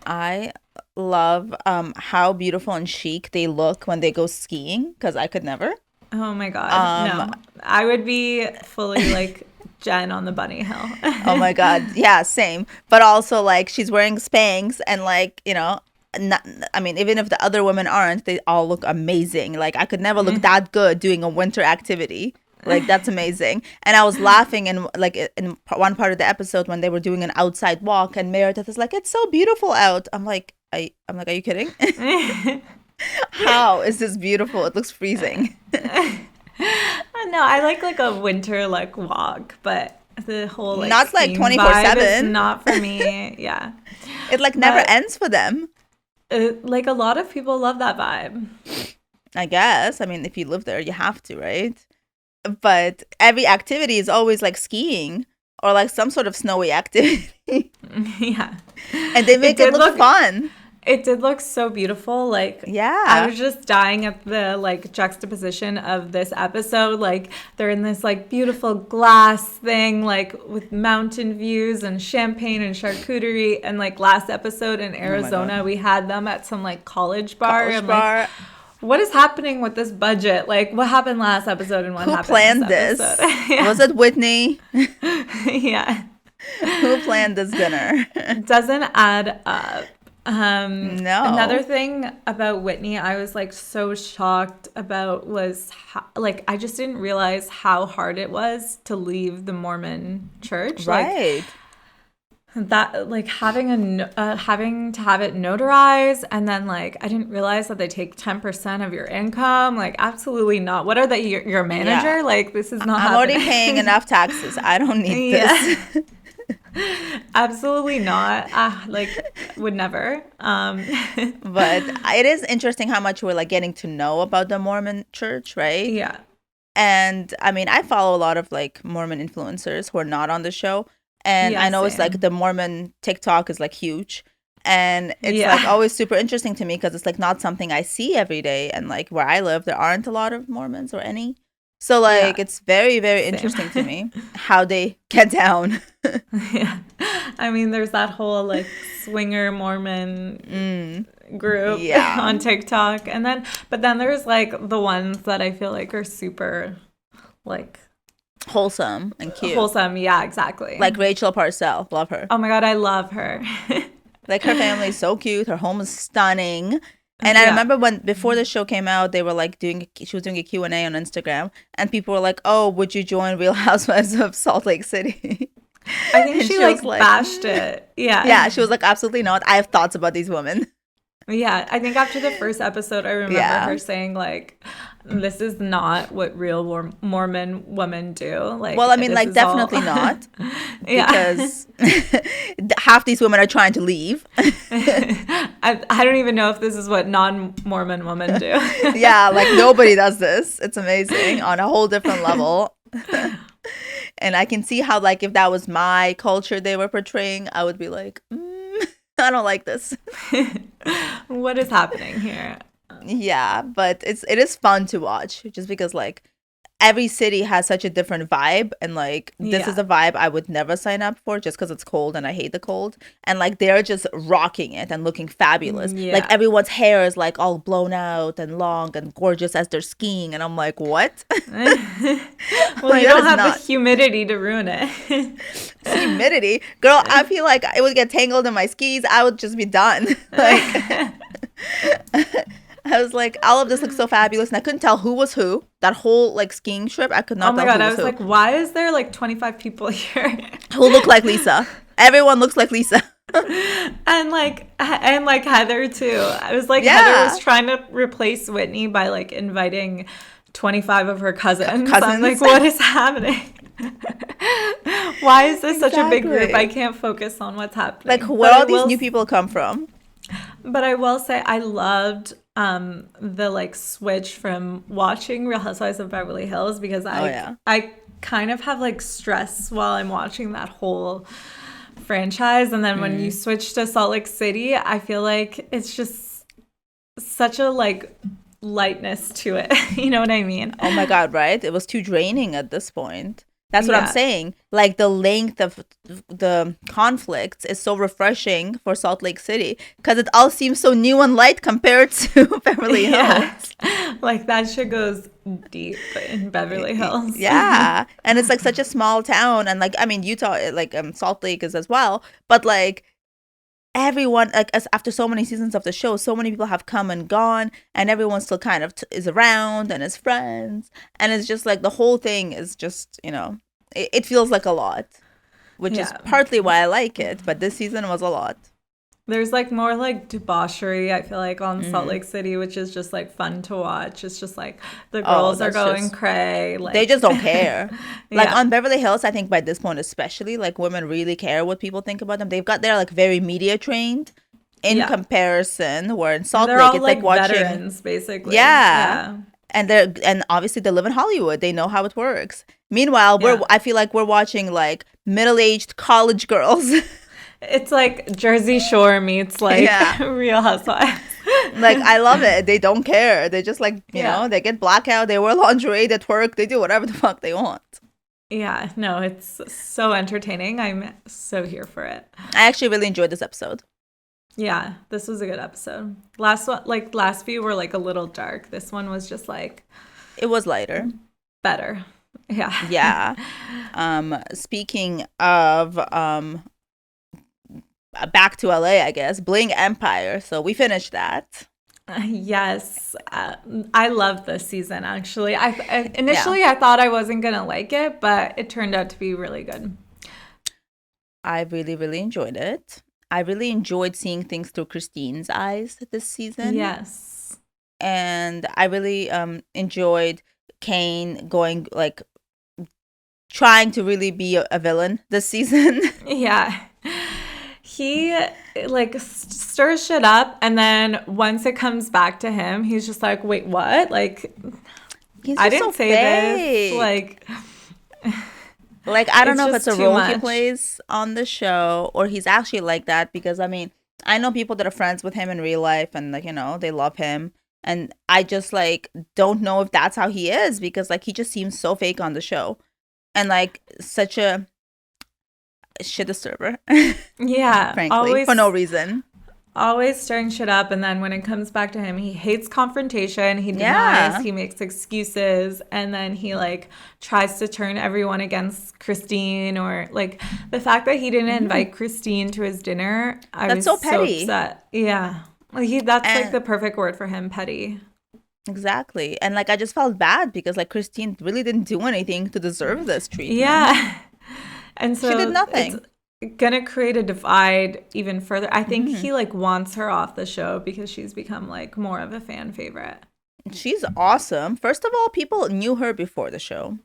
I love how beautiful and chic they look when they go skiing, because I could never. Oh my God. No. I would be fully, like, Jen on the bunny hill. Oh my God. Yeah, same. But also, like, she's wearing Spanx and, like, not, I mean, even if the other women aren't, they all look amazing. Like, I could never look that good doing a winter activity. Like, that's amazing. And I was laughing in one part of the episode when they were doing an outside walk, and Meredith is like, "It's so beautiful out." I'm like, are you kidding? How is this beautiful? It looks freezing. No, I like a winter like walk, but the whole like not like skiing 24/7 vibe is not for me. Yeah, it like never ends for them. Like a lot of people love that vibe. I guess. I mean, if you live there, you have to, right? But every activity is always like skiing or like some sort of snowy activity. Yeah, and they make it look fun. It did look so beautiful. Like, yeah, I was just dying at the like juxtaposition of this episode. Like, they're in this like beautiful glass thing, like with mountain views and champagne and charcuterie. And like last episode in Arizona, we had them at some like college bar. Like, what is happening with this budget? Like, what happened last episode and what happened planned this? Yeah. Was it Whitney? Yeah. Who planned this dinner? It doesn't add up. No. Another thing about Whitney I was like so shocked about was how, like, I just didn't realize how hard it was to leave the Mormon church. Right. Like, that like having to have it notarized, and then like I didn't realize that they take 10% of your income. Like, absolutely not. What are they, your manager? Yeah. Like, this is not I'm happening. already paying enough taxes. I don't need this. Absolutely not. Like, would never. But it is interesting how much we're like getting to know about the Mormon church, right? Yeah. And I mean, I follow a lot of like Mormon influencers who are not on the show. And I know it's like the Mormon TikTok is like huge. And it's like always super interesting to me because it's like not something I see every day. And like where I live, there aren't a lot of Mormons or any. So like it's very, very interesting to me how they get down. Yeah. I mean, there's that whole like swinger Mormon group on TikTok. And then, but then there's like the ones that I feel like are super like wholesome and cute. Wholesome, yeah, exactly. Like Rachel Parcell, love her. Oh my God, I love her. Like, her family is so cute. Her home is stunning. And I remember when, before the show came out, they were like she was doing a Q&A on Instagram. And people were like, "Oh, would you join Real Housewives of Salt Lake City?" I think she like bashed it. Yeah. Yeah, she was like, "Absolutely not. I have thoughts about these women." Yeah, I think after the first episode, I remember her saying like, "This is not what real Mormon women do." Like, well, I mean, like, definitely not. Because half these women are trying to leave. I don't even know if this is what non-Mormon women do. Yeah, like nobody does this. It's amazing on a whole different level. And I can see how, like, if that was my culture they were portraying, I would be like, I don't like this. What is happening here? Yeah, but it is fun to watch just because like every city has such a different vibe, and like this is a vibe I would never sign up for just because it's cold and I hate the cold, and like they're just rocking it and looking fabulous. Like everyone's hair is like all blown out and long and gorgeous as they're skiing, and I'm like, what? Well, like, you don't have the humidity to ruin it. Humidity, girl, I feel like it would get tangled in my skis. I would just be done. Like, I was like, all of this looks so fabulous, and I couldn't tell who was who. That whole like skiing trip, I could not tell who was who. Oh my God, I was like, why is there like 25 people here who look like Lisa? Everyone looks like Lisa. and like Heather too. I was like, Heather was trying to replace Whitney by like inviting 25 of her cousins. I'm like, what is happening? Why is this such a big group? I can't focus on what's happening. Like, where all these new people come from? But I will say I loved the like switch from watching Real Housewives of Beverly Hills, because I kind of have like stress while I'm watching that whole franchise, and then when you switch to Salt Lake City, I feel like it's just such a like lightness to it. You know what I mean? Oh my God, right? It was too draining at this point. That's what I'm saying. Like, the length of the conflicts is so refreshing for Salt Lake City because it all seems so new and light compared to Beverly Hills. Like, that shit goes deep in Beverly Hills. Yeah. And it's like such a small town. And like, I mean, Utah, like Salt Lake is as well. But like, everyone, like, as after so many seasons of the show, so many people have come and gone, and everyone still kind of is around and is friends, and it's just like the whole thing is just, it feels like a lot, which is Yeah. partly why I like it. But this season was a lot. There's like more like debauchery, I feel like, on Mm-hmm. Salt Lake City, which is just like fun to watch. It's just like the girls are that's going just- cray. Like They just don't care. Like Yeah. on Beverly Hills, I think by this point especially, like women really care what people think about them. They're like very media trained in Yeah. comparison. Where in Salt They're Lake, all it's like watching. veterans, basically. Yeah. And obviously they live in Hollywood. They know how it works. Meanwhile, Yeah. I feel like we're watching like middle-aged college girls. It's like Jersey Shore meets like Yeah. Real Housewives. Like, I love it. They don't care. They just like, Yeah. they get blackout, they wear lingerie, they twerk, they do whatever the fuck they want. Yeah, no, it's so entertaining. I'm so here for it. I actually really enjoyed this episode. Yeah, this was a good episode. Last few were like a little dark. This one was just like It was lighter. better. Yeah. Yeah. Speaking of back to LA, I guess, Bling Empire. So we finished that. Yes, I love this season. Actually, initially I thought I wasn't gonna like it, but it turned out to be really good. I really, really enjoyed it. I really enjoyed seeing things through Christine's eyes this season. Yes, And I really enjoyed Kane going like trying to really be a villain this season. yeah. He like stirs shit up, and then once it comes back to him, he's just like, "Wait, what? Like, He's I just didn't so say this." fake. Like, I don't it's know if just it's a too role he much. plays on the show or he's actually like that, because I mean, I know people that are friends with him in real life and like, they love him. And I just like don't know if that's how he is, because like he just seems so fake on the show and like such a shit disturber, yeah, frankly, for no reason. always stirring shit up, and then when it comes back to him, he hates confrontation. He Yeah. denies, he makes excuses, and then he like tries to turn everyone against Christine, or like the fact that he didn't invite Christine to his dinner. I was That's so petty. upset. Yeah, like that's like And- the perfect word for him, petty. Exactly. And like I just felt bad because like Christine really didn't do anything to deserve this treatment. Yeah, and so did nothing. It's gonna create a divide even further. I think Mm-hmm. he like wants her off the show because she's become like more of a fan favorite. She's awesome. First of all, people knew her before the show.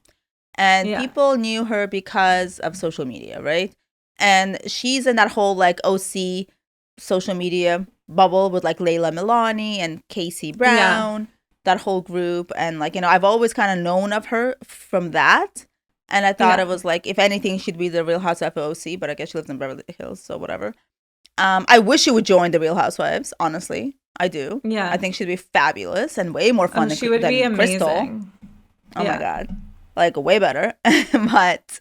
And Yeah. people knew her because of social media, right? And she's in that whole like OC social media bubble with like Layla Milani and Casey Brown, that whole group. And like, I've always kind of known of her from that. And I thought Yeah. it was like, if anything, she'd be the Real Housewife of OC, but I guess she lives in Beverly Hills, so whatever. I wish she would join the Real Housewives, honestly. I do. Yeah. I think she'd be fabulous and way more fun She would be than Crystal. amazing. Oh Yeah. my God. Like way better. But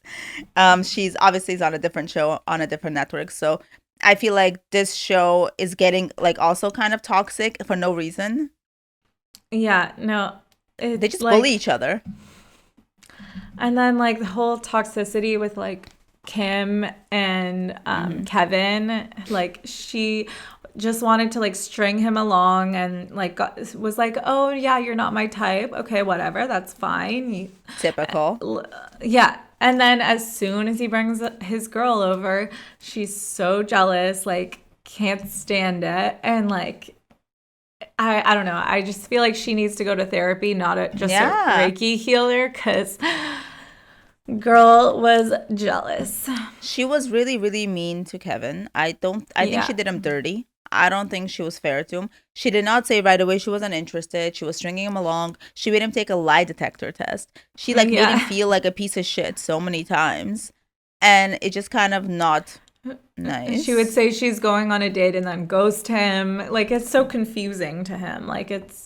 she's obviously on a different show on a different network. So I feel like this show is getting like also kind of toxic for no reason. Yeah, no. It's They just like, bully each other. And then like the whole toxicity with like Kim and Kevin, like she just wanted to like string him along and like was like, "Oh yeah, you're not my type. Okay, whatever, that's fine." Typical. Yeah. And then as soon as he brings his girl over, she's so jealous, like can't stand it. And like, I don't know. I just feel like she needs to go to therapy, not just Yeah. a Reiki healer, because girl was jealous. She was really, really mean to Kevin. I think Yeah. she did him dirty. I don't think she was fair to him. She did not say right away she wasn't interested. She was stringing him along. She made him take a lie detector test. She like made him Yeah. feel like a piece of shit so many times. And it just kind of not nice. She would say she's going on a date and then ghost him. Like it's so confusing to him. Like it's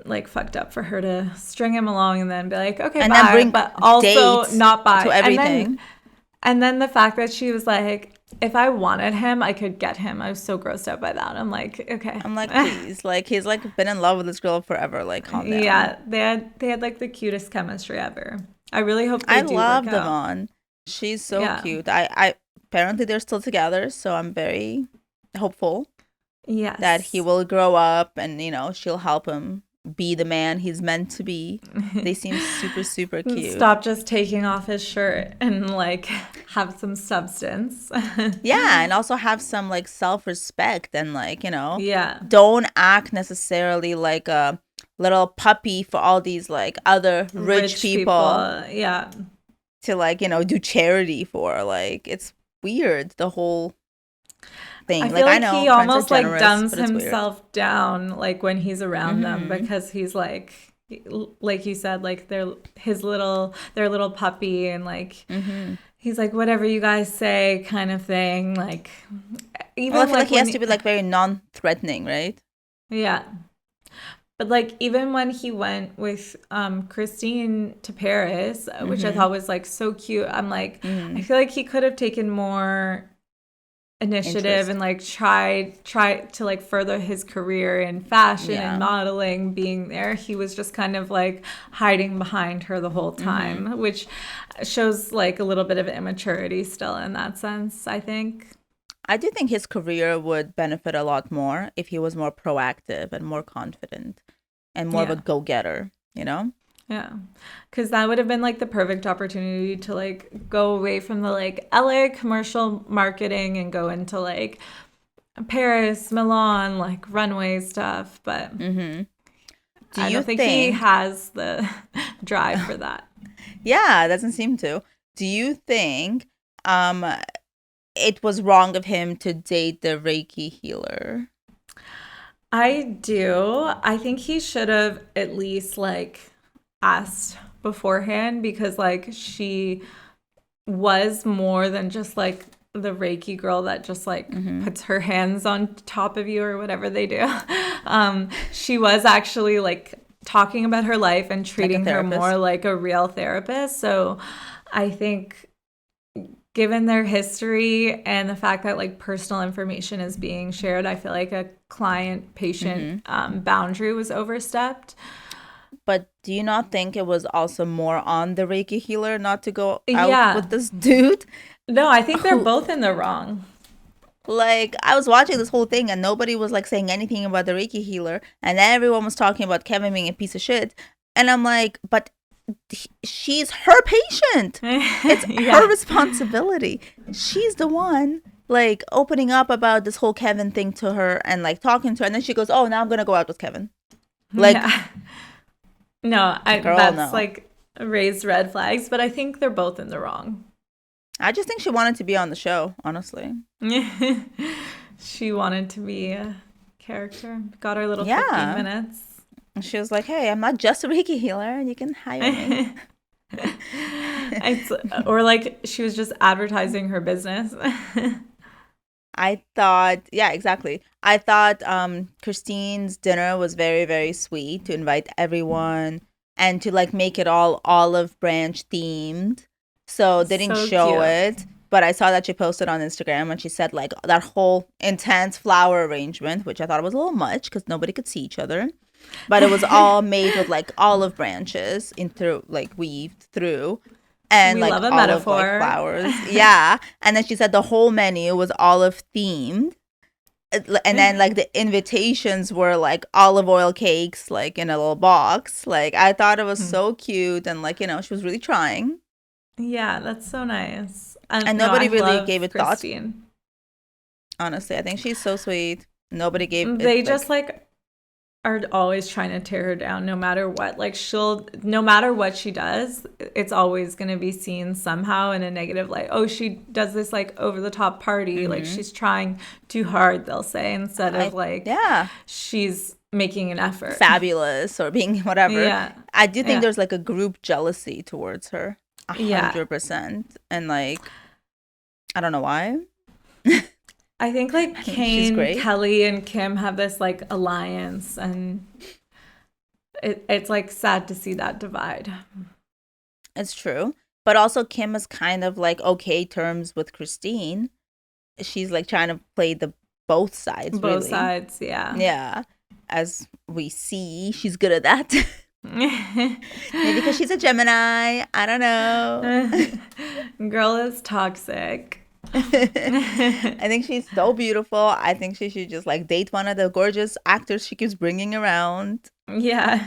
like fucked up for her to string him along and then be like, okay, And bye, then bring but also dates not bye. to everything. And then the fact that she was like, if I wanted him, I could get him. I was so grossed out by that. I'm like, okay. I'm like, please. Like, he's like been in love with this girl forever. Like, calm down. Yeah, they had like the cutest chemistry ever. I really hope they I do love work out. Devon. She's so Yeah. cute. I apparently they're still together, so I'm very hopeful Yes. that he will grow up and, you know, she'll help him be the man he's meant to be. They seem super, super cute. Stop just taking off his shirt and like have some substance. Yeah, and also have some like self-respect and like, you know, Yeah. don't act necessarily like a little puppy for all these like other rich people Yeah. to like, you know, do charity for. Like, it's weird, the whole thing. I feel like I know he friends are almost like generous, dumbs but it's weird. himself down like when he's around them, because he's like you said, like their little puppy, and like he's like, whatever you guys say kind of thing. Like, even Well, I feel like like he has to be like very non-threatening, right? yeah. But like even when he went with Christine to Paris, which I thought was like so cute, I'm like, I feel like he could have taken more initiative Interest. and like try to like further his career in fashion and modeling. Being there, he was just kind of like hiding behind her the whole time, which shows like a little bit of immaturity still in that sense, I think. I do think his career would benefit a lot more if he was more proactive and more confident and more of a go-getter, you know? Yeah, because that would have been like the perfect opportunity to like go away from the like LA commercial marketing and go into like Paris, Milan, like runway stuff. But I don't think he has the drive for that. Yeah, it doesn't seem to. Do you think it was wrong of him to date the Reiki healer? I do. I think he should have at least like asked beforehand, because like she was more than just like the Reiki girl that just like puts her hands on top of you or whatever they do. She was actually like talking about her life and treating her more like a real therapist. So I think, given their history and the fact that like personal information is being shared, I feel like a client-patient boundary was overstepped. But do you not think it was also more on the Reiki healer not to go out with this dude? No, I think they're both in the wrong. Like, I was watching this whole thing and nobody was like saying anything about the Reiki healer, and everyone was talking about Kevin being a piece of shit. And I'm like, but she's her patient. It's her responsibility. She's the one like opening up about this whole Kevin thing to her and like talking to her, and then she goes, "Oh, now I'm gonna go out with Kevin." Like, no, that's like raised red flags. But I think they're both in the wrong. I just think she wanted to be on the show, honestly. She wanted to be a character. Got her little 15 minutes. And she was like, "Hey, I'm not just a Reiki healer, and you can hire me." Or like she was just advertising her business. I thought, yeah, exactly. I thought Christine's dinner was very, very sweet, to invite everyone and to like make it all olive branch themed. So they didn't show it, but I saw that she posted on Instagram, and she said like that whole intense flower arrangement, which I thought was a little much because nobody could see each other. But it was all made with like olive branches weaved through, and we like love a olive metaphor. like flowers. Yeah. And then she said the whole menu was olive themed. And then like the invitations were like olive oil cakes, like in a little box. Like, I thought it was so cute, and like, you know, she was really trying. Yeah, that's so nice. And nobody really gave it Christine. thought. Honestly, I think she's so sweet. Nobody gave They just like are always trying to tear her down no matter what. Like no matter what she does, it's always going to be seen somehow in a negative light. Oh, she does this like over the top party. Like she's trying too hard, they'll say, instead of she's making an effort. Fabulous or being whatever. Yeah. I do think there's like a group jealousy towards her. 100%. And like, I don't know why. I think like Kane, Kelly, and Kim have this like alliance, and it's like sad to see that divide. It's true. But also Kim is kind of like okay terms with Christine. She's like trying to play the both sides. Both sides, yeah. Yeah. As we see, she's good at that. Maybe because she's a Gemini. I don't know. Girl is toxic. I think she's so beautiful. I think she should just like date one of the gorgeous actors she keeps bringing around. Yeah.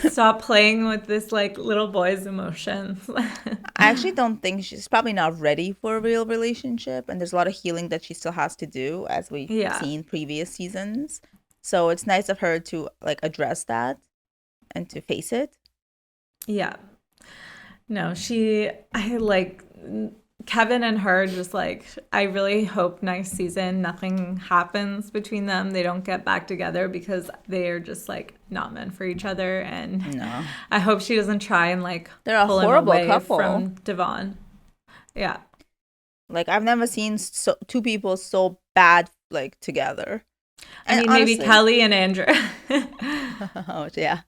Stop playing with this like little boy's emotions. I actually don't think she's probably not ready for a real relationship, and there's a lot of healing that she still has to do, as we've Yeah. seen previous seasons. So it's nice of her to like address that and to face it. Yeah. No, I like Kevin and her just like, I really hope next season nothing happens between them. They don't get back together because they are just like not meant for each other. And No, I hope she doesn't try and like they're a pull him horrible away couple. from Devon. Yeah. Like I've never seen two people so bad like together. I And mean, maybe honestly, Kelly and Andrew. oh yeah.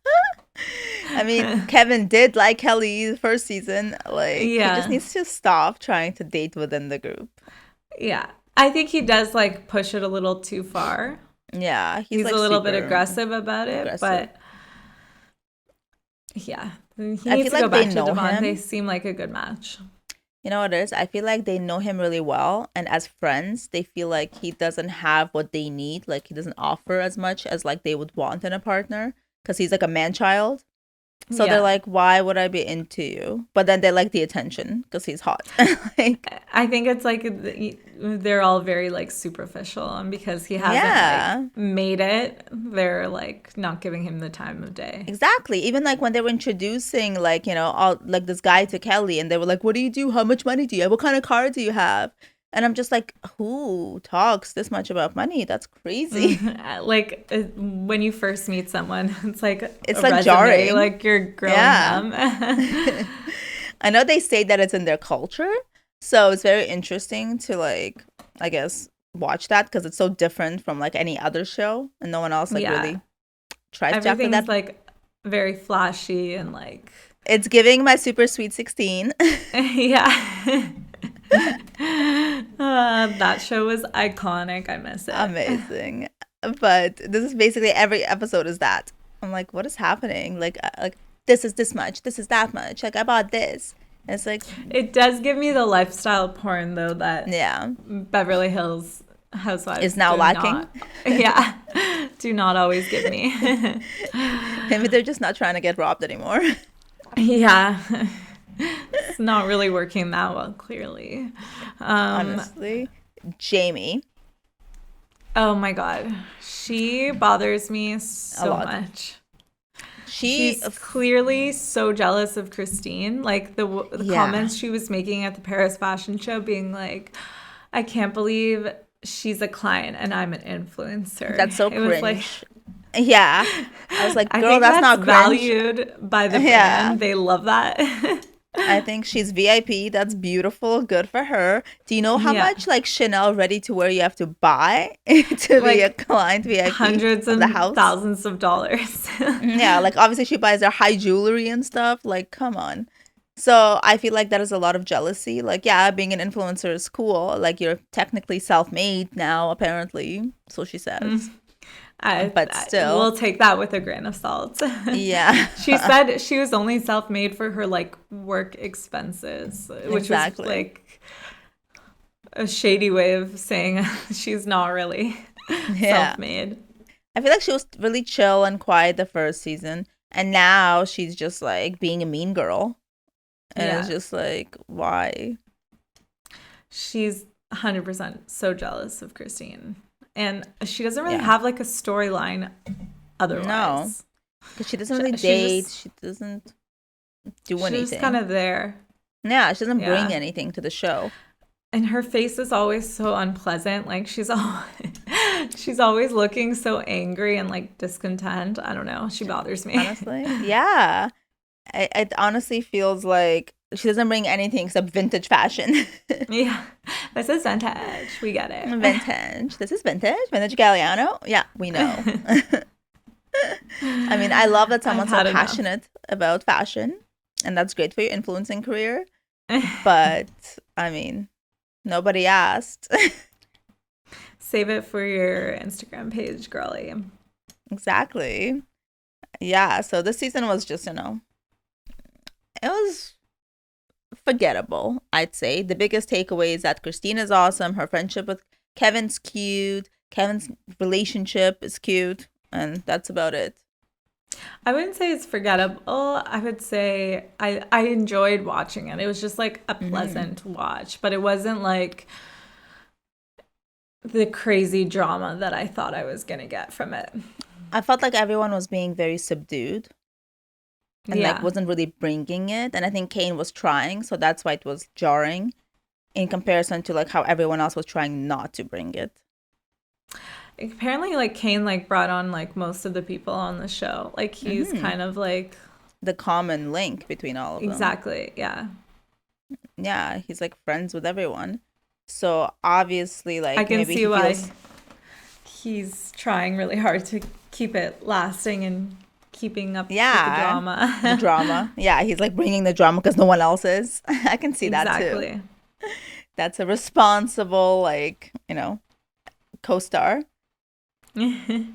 I mean, Kevin did like Kelly the first season. Like, he just Yeah. needs to stop trying to date within the group. Yeah. I think he does like push it a little too far. Yeah, He's like a little bit super aggressive about it, aggressive. but yeah, he needs I feel to like go they back to know Devon. They him. seem like a good match. You know what it is? I feel like they know him really well, and as friends, they feel like he doesn't have what they need. Like he doesn't offer as much as like they would want in a partner, because he's like a man child. So they're Yeah. like, why would I be into you? But then they like the attention because he's hot. Like, I think it's like they're all very like superficial, and because he hasn't yeah, like made it, they're like not giving him the time of day. exactly. Even like when they were introducing like, you know, all like this guy to Kelly, and they were like, what do you do? How much money do you have? What kind of car do you have? And I'm just like, who talks this much about money? That's crazy. Like when you first meet someone, it's like It's a like resume, jarring. like you're grilling Yeah. them. I know they say that it's in their culture. So it's very interesting to like, I guess, watch that because it's so different from like any other show, and no one else like Yeah. really tries to after Everything's that. like very flashy and like It's giving my super sweet 16. yeah. That show was iconic. I miss it. Amazing. But this is basically every episode is that. I'm like, what is happening? Like this is this much, this is that much. Like I bought this. And it's like, It does give me the lifestyle porn though that yeah, Beverly Hills Housewives is now do lacking. not- yeah, do not always give me. Maybe they're just not trying to get robbed anymore. Yeah, it's not really working that well. Clearly, Honestly, Jamie, oh my god, she bothers me so lot. much. she She's clearly so jealous of Christine. Like the Yeah. comments she was making at the Paris fashion show, being like, "I can't believe she's a client and I'm an influencer." that's so It was like, cringe. Yeah, I was like, I girl, think that's not cringe. valued by the Yeah. brand. They love that. I think she's VIP. That's beautiful. Good for her. Do you know how Yeah. much like Chanel ready to wear you have to buy to be a Like, client VIP Hundreds of and the house? thousands of dollars. Yeah, like obviously she buys their high jewelry and stuff. Like, come on. So I feel like that is a lot of jealousy. Like, yeah, being an influencer is cool. Like, you're technically self-made now, apparently. So she says. But still. We'll take that with a grain of salt. Yeah. She said she was only self-made for her like work expenses, which Exactly. was like a shady way of saying she's not really Yeah. self-made. I feel like she was really chill and quiet the first season. And now she's just like being a mean girl. And it's Yeah. just like, why? She's 100% so jealous of Christine. And she doesn't really Yeah. have like a storyline otherwise. Because she doesn't really She date. just- She doesn't do She's anything. just kind of there. Yeah, she doesn't bring Yeah. anything to the show. And her face is always so unpleasant. Like she's always looking so angry and like discontent. I don't know. She bothers me. Honestly. Yeah. It honestly feels like she doesn't bring anything except vintage fashion. Yeah. This is vintage. We get it. Vintage. This is vintage. Vintage Galliano. Yeah, we know. I mean, I love that someone's so had enough. passionate about fashion, and that's great for your influencing career. But I mean, nobody asked. Save it for your Instagram page, girly. Exactly. Yeah. So this season was just, it was forgettable, I'd say. The biggest takeaway is that Christina's awesome. Her friendship with Kevin's cute. Kevin's relationship is cute. And that's about it. I wouldn't say it's forgettable. I would say I enjoyed watching it. It was just like a pleasant watch, but it wasn't like the crazy drama that I thought I was gonna get from it. I felt like everyone was being very subdued and Yeah. like wasn't really bringing it. And I think Kane was trying, so that's why it was jarring in comparison to like how everyone else was trying not to bring it. Apparently, like Kane like brought on like most of the people on the show. Like he's kind of like The common link between all of them. exactly, yeah. Yeah, he's like friends with everyone. So obviously, like I can maybe see he why feels he's trying really hard to keep it lasting and keeping up with the Yeah. drama. the drama. Yeah, he's like bringing the drama because no one else is. I can see that too. Exactly. That's a responsible, like, co-star. Okay,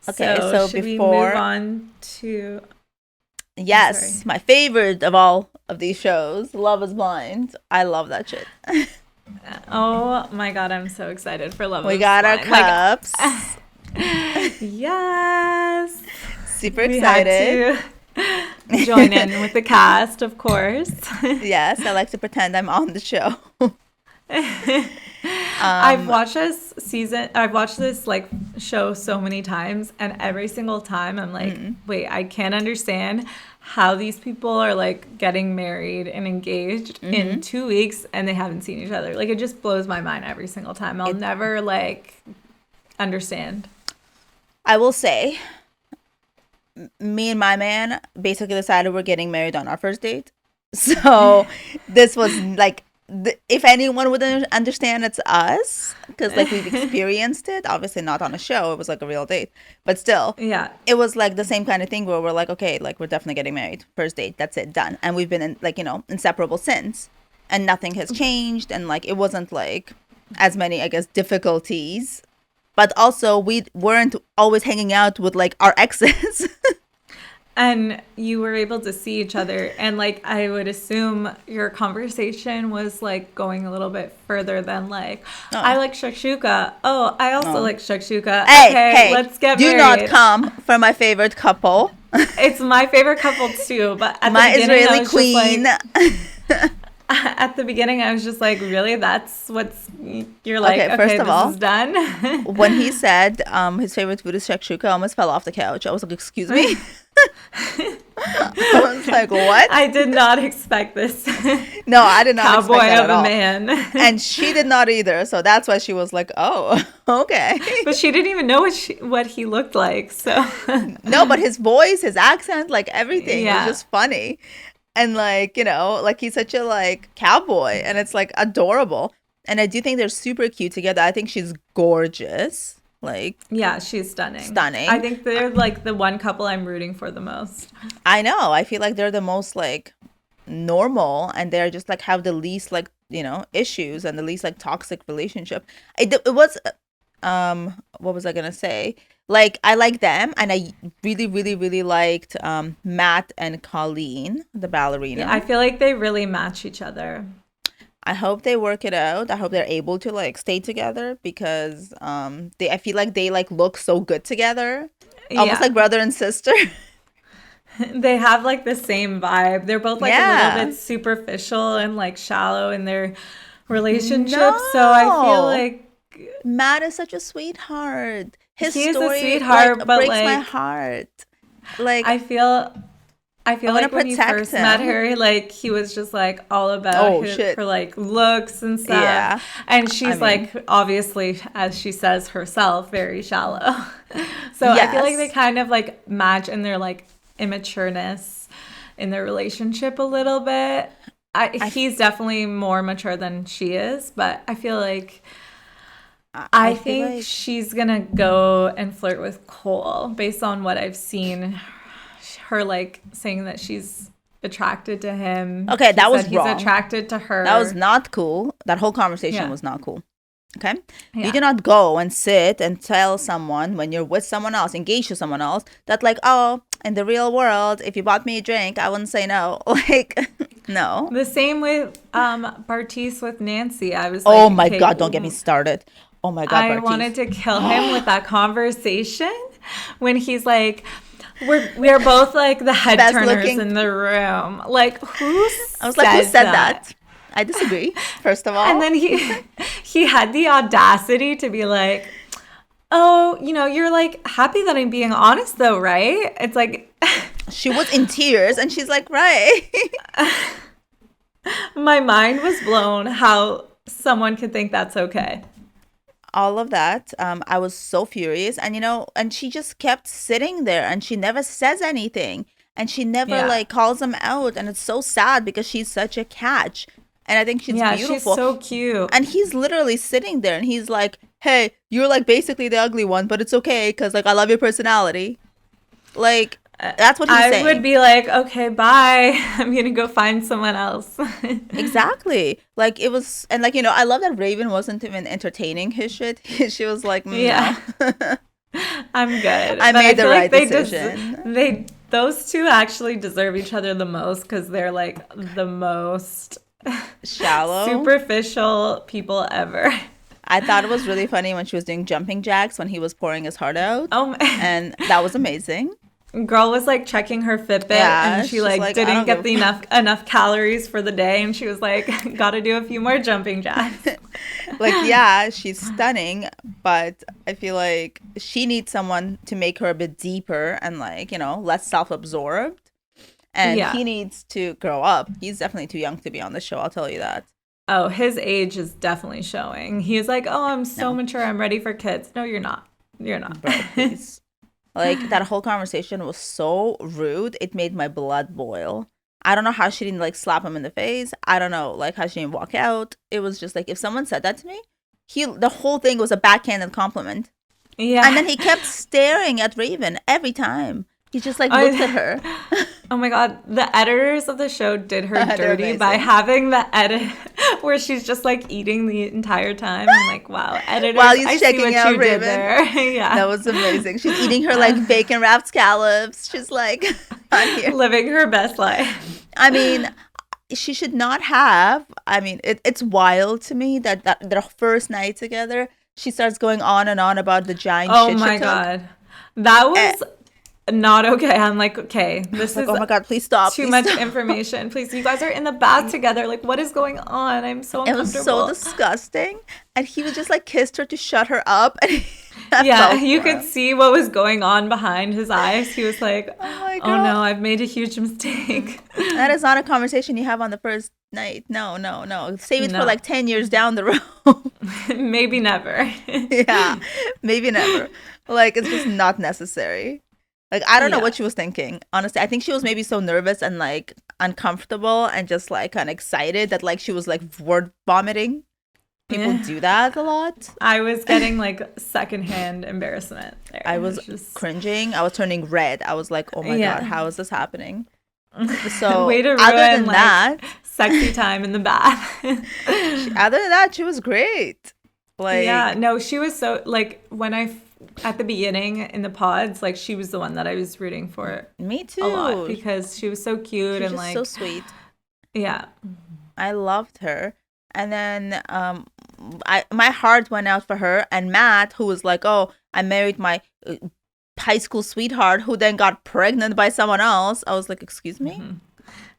so should we before- move on to Yes, sorry. my favorite of all of these shows, Love is Blind. I love that shit. oh my god, I'm so excited for Love We is got our Blind. Like, cups. yes. Super We excited. had to join in with the cast, of course. Yes, I like to pretend I'm on the show. I've watched this season. I've watched this like show so many times, and every single time I'm like, wait, I can't understand how these people are like getting married and engaged in 2 weeks and they haven't seen each other. Like it just blows my mind every single time. I'll never like understand. I will say, me and my man basically decided we're getting married on our first date. So this was like, if anyone would understand, it's us, because like we've experienced it. Obviously not on a show, it was like a real date, but still, Yeah. it was like the same kind of thing where we're like, okay, like we're definitely getting married, first date, that's it, done. And we've been in, like, inseparable since, and nothing has changed, and like it wasn't like as many, I guess, difficulties, but also we weren't always hanging out with like our exes. And you were able to see each other, and like I would assume your conversation was like going a little bit further than like, I like shakshuka. Oh, I also like shakshuka. Hey, let's get do married. not come for my favorite couple, It's my favorite couple too, but at my the beginning, I Israeli was queen. Just like, at the beginning, I was just like, really? That's what's you're like? Okay, Okay, first of this all, is done. When he said his favorite food is shakshuka, I almost fell off the couch. I was like, excuse me. I was like, what? I did not expect this. No, I did not Cowboy expect that of at a all. man. And she did not either. So that's why she was like, oh, okay. But she didn't even know what he looked like. So No, but his voice, his accent, like everything Yeah. was just funny. And like, like he's such a like cowboy, and it's like adorable. And I do think they're super cute together. I think she's gorgeous. Like, yeah, she's stunning. Stunning. I think they're like the one couple I'm rooting for the most. I know. I feel like they're the most like normal, and they're just like have the least like, issues and the least like toxic relationship. It was what was I gonna say? Like, I like them, and I really, really, really liked Matt and Colleen, the ballerina. Yeah, I feel like they really match each other. I hope they work it out. I hope they're able to like stay together, because I feel like they like look so good together. Almost Yeah. like brother and sister. They have like the same vibe. They're both like a Yeah. little bit superficial and like shallow in their relationship. So I feel No. like Matt is such a sweetheart. His He is a story sweetheart, like, but, breaks my like, heart. Like, I feel wanna like when you protect first him. met her, like he was just like all about shit. her like looks and stuff. Yeah. And she's I mean- like obviously, as she says herself, very shallow. So I feel like Yes. they kind of like match in their like immatureness in their relationship a little bit. He's definitely more mature than she is, but I feel like I feel think like- she's gonna go and flirt with Cole based on what I've seen. Her like saying that she's attracted to him. Okay, She that was said wrong. He's attracted to her. that was not cool. That whole conversation Yeah. was not cool. Okay? Yeah. You do not go and sit and tell someone when you're with someone else, engaged to someone else, that like, oh, in the real world, if you bought me a drink, I wouldn't say no. Like, No. The same with Bartiz with Nancy. I was Oh like, my okay, God, don't get me started. Oh my God, I Bartiz. wanted to kill him with that conversation when he's like, we're both like the head Best turners looking. in the room. Like, who I was like, who said that? I disagree, first of all. And then he had the audacity to be like, oh, you're like happy that I'm being honest though, right? It's like she was in tears and she's like, right. My mind was blown how someone could think that's okay. All of that. I was so furious. And, and she just kept sitting there and she never says anything. And she never like calls him out. And it's so sad because she's such a catch. And I think she's beautiful. She's so cute. And he's literally sitting there and he's like, hey, you're like basically the ugly one, but it's okay because like I love your personality. Like, that's what he's saying. I would be like, okay, bye. I'm going to go find someone else. Exactly. Like it was, and like, I love that Raven wasn't even entertaining his shit. She was like, yeah, no. I'm good. I made the right decision. Those two actually deserve each other the most because they're like the most shallow, superficial people ever. I thought it was really funny when she was doing jumping jacks when he was pouring his heart out. Oh, and that was amazing. Girl was like checking her Fitbit and she like didn't get enough calories for the day and she was like, gotta do a few more jumping jacks. Like, yeah, she's stunning, but I feel like she needs someone to make her a bit deeper and like, less self-absorbed. And he needs to grow up. He's definitely too young to be on the show, I'll tell you that. Oh, his age is definitely showing. He's like, oh, I'm so mature, I'm ready for kids. No, you're not. You're not. Bro, please. Like, that whole conversation was so rude. It made my blood boil. I don't know how she didn't, like, slap him in the face. I don't know, like, how she didn't walk out. It was just, like, if someone said that to me, the whole thing was a backhanded compliment. Yeah. And then he kept staring at Raven every time. He just, like, looked at her. Oh, my God. The editors of the show did her dirty by having the edit where she's just, like, eating the entire time. I'm like, wow, editors, while he's I checking see what out you Raven. did there. Yeah. That was amazing. She's eating her, like, bacon-wrapped scallops. She's, like, on here. Living her best life. I mean, she should not have. I mean, it's wild to me that their first night together, she starts going on and on about the giant shit she took. Oh, my God. That was... not okay. I'm like, okay, this is oh my God, please stop. Too much information. Please, you guys are in the bath together. Like, what is going on? I'm so uncomfortable. It was so disgusting. And he was just like kissed her to shut her up. And yeah, you could see what was going on behind his eyes. He was like, oh no, I've made a huge mistake. That is not a conversation you have on the first night. No. Save it for like 10 years down the road. Maybe never. Yeah, maybe never. Like, it's just not necessary. Like, I don't know what she was thinking. Honestly, I think she was maybe so nervous and, like, uncomfortable and just, like, kind of excited that, like, she was, like, word vomiting. People do that a lot. I was getting, like, secondhand embarrassment there. I was just cringing. I was turning red. I was like, oh, my God, how is this happening? So, way to ruin, other than that, sexy time in the bath. Other than that, she was great. Like, yeah, no, she was so, like, when at the beginning in the pods, like, she was the one that I was rooting for. Me too. A lot because she was so cute and like so sweet. Yeah, I loved her. And then my heart went out for her and Matt, who was like, oh, I married my high school sweetheart who then got pregnant by someone else. I was like, excuse me?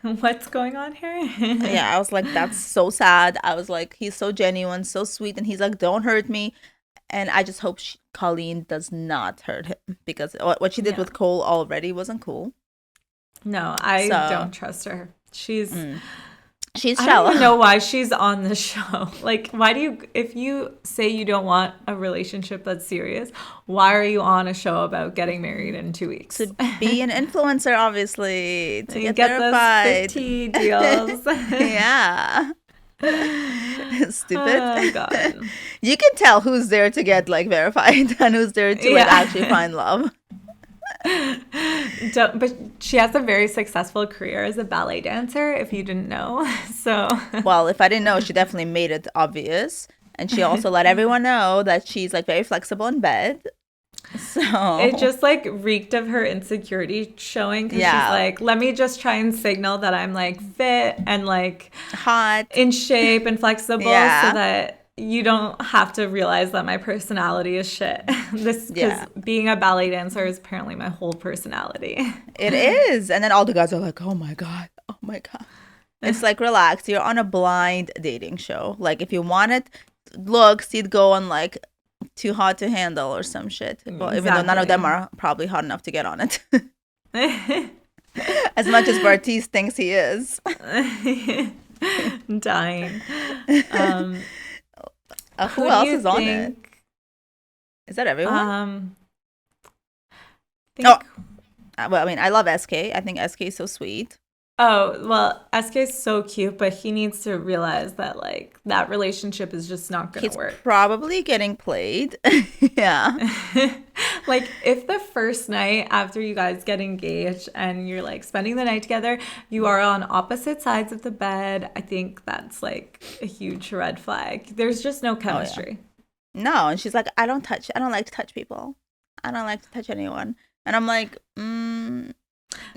What's going on here? Yeah, I was like, that's so sad. I was like, he's so genuine, so sweet. And he's like, don't hurt me. And I just hope Colleen does not hurt him because what she did with Cole already wasn't cool. No, I don't trust her. She's shallow. I don't even know why she's on the show. Like, if you say you don't want a relationship that's serious, why are you on a show about getting married in 2 weeks? To be an influencer, obviously. To get those verified. 50 deals. Yeah. Stupid. Oh, God. You can tell who's there to get, like, verified and who's there to like, actually find love. But she has a very successful career as a ballet dancer, if you didn't know. So, well, if I didn't know, she definitely made it obvious. And she also let everyone know that she's, like, very flexible in bed. It So just like reeked of her insecurity showing because she's yeah, like, let me just try and signal that I'm like fit and like hot. in shape and flexible so Yeah, that you don't have to realize that my personality is shit. This because yeah, being a ballet dancer is apparently my whole personality. it is. And then all the guys are like, oh my God, oh my God. It's like, relax. You're on a blind dating show. Like, if you wanted looks, you'd go on like Too Hot to Handle or some shit. Well, even though none of them Exactly. are probably hot enough to get on it. As much as Bartiz thinks he is. Dying. Um, Who who do else you is on it? think? Is that everyone? Um, Oh, think well, I mean, I love SK. I think SK is so sweet. Oh, well, SK is so cute, but he needs to realize that like that relationship is just not gonna He's work. probably getting played. Yeah. Like if the first night after you guys get engaged and you're like spending the night together, you are on opposite sides of the bed, I think that's like a huge red flag. There's just no Oh, yeah. chemistry. No, and she's like, I don't like to touch people. I don't like to touch anyone. And I'm like, That's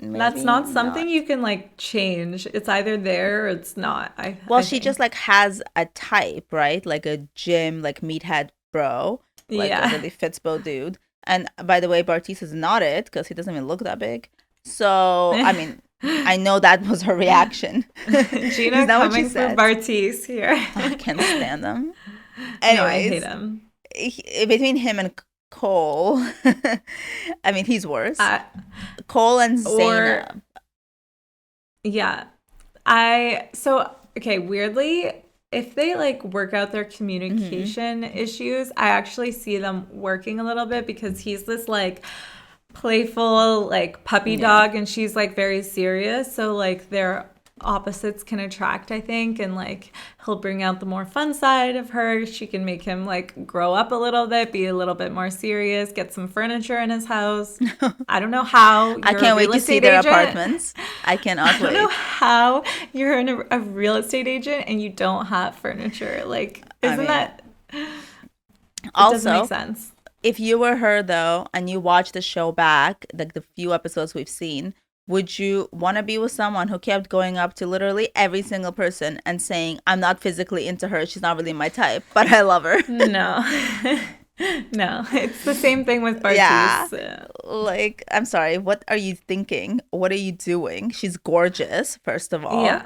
maybe not not. something you can like change. It's either there or it's not, Well, I she just think. like has a type, right? Like a gym, like meathead bro, like a Yeah. really Fitspo dude. And by the way, Bartiz is not it because he doesn't even look that big. So, I mean, I know that was her reaction. Is Gina that what she coming for said? Bartiz here. Oh, I can't stand them. No, I hate Anyways, him. between him and Cole, I mean, he's worse. Uh, Cole and or Zaynab. yeah, okay, weirdly, if they like work out their Hmm. communication issues, I actually see them working a little bit because he's this like playful like puppy Yeah. dog and she's like very serious, so like their opposites can attract, I think, and like he'll bring out the more fun side of her. She can make him like grow up a little bit, be a little bit more serious, get some furniture in his house. I don't know how I you're a can't wait real to see estate their agent. apartments. I cannot I don't know wait. how you're a real estate agent and you don't have furniture. Like, I isn't mean, that, it doesn't make also, sense. if you were her though, and you watch the show back, like the few episodes we've seen, would you want to be with someone who kept going up to literally every single person and saying, I'm not physically into her, she's not really my type, but I love her? No. No, it's the same thing with Yeah. Bartiz. Like, I'm sorry, what are you thinking? What are you doing? She's gorgeous, first of all, Yeah,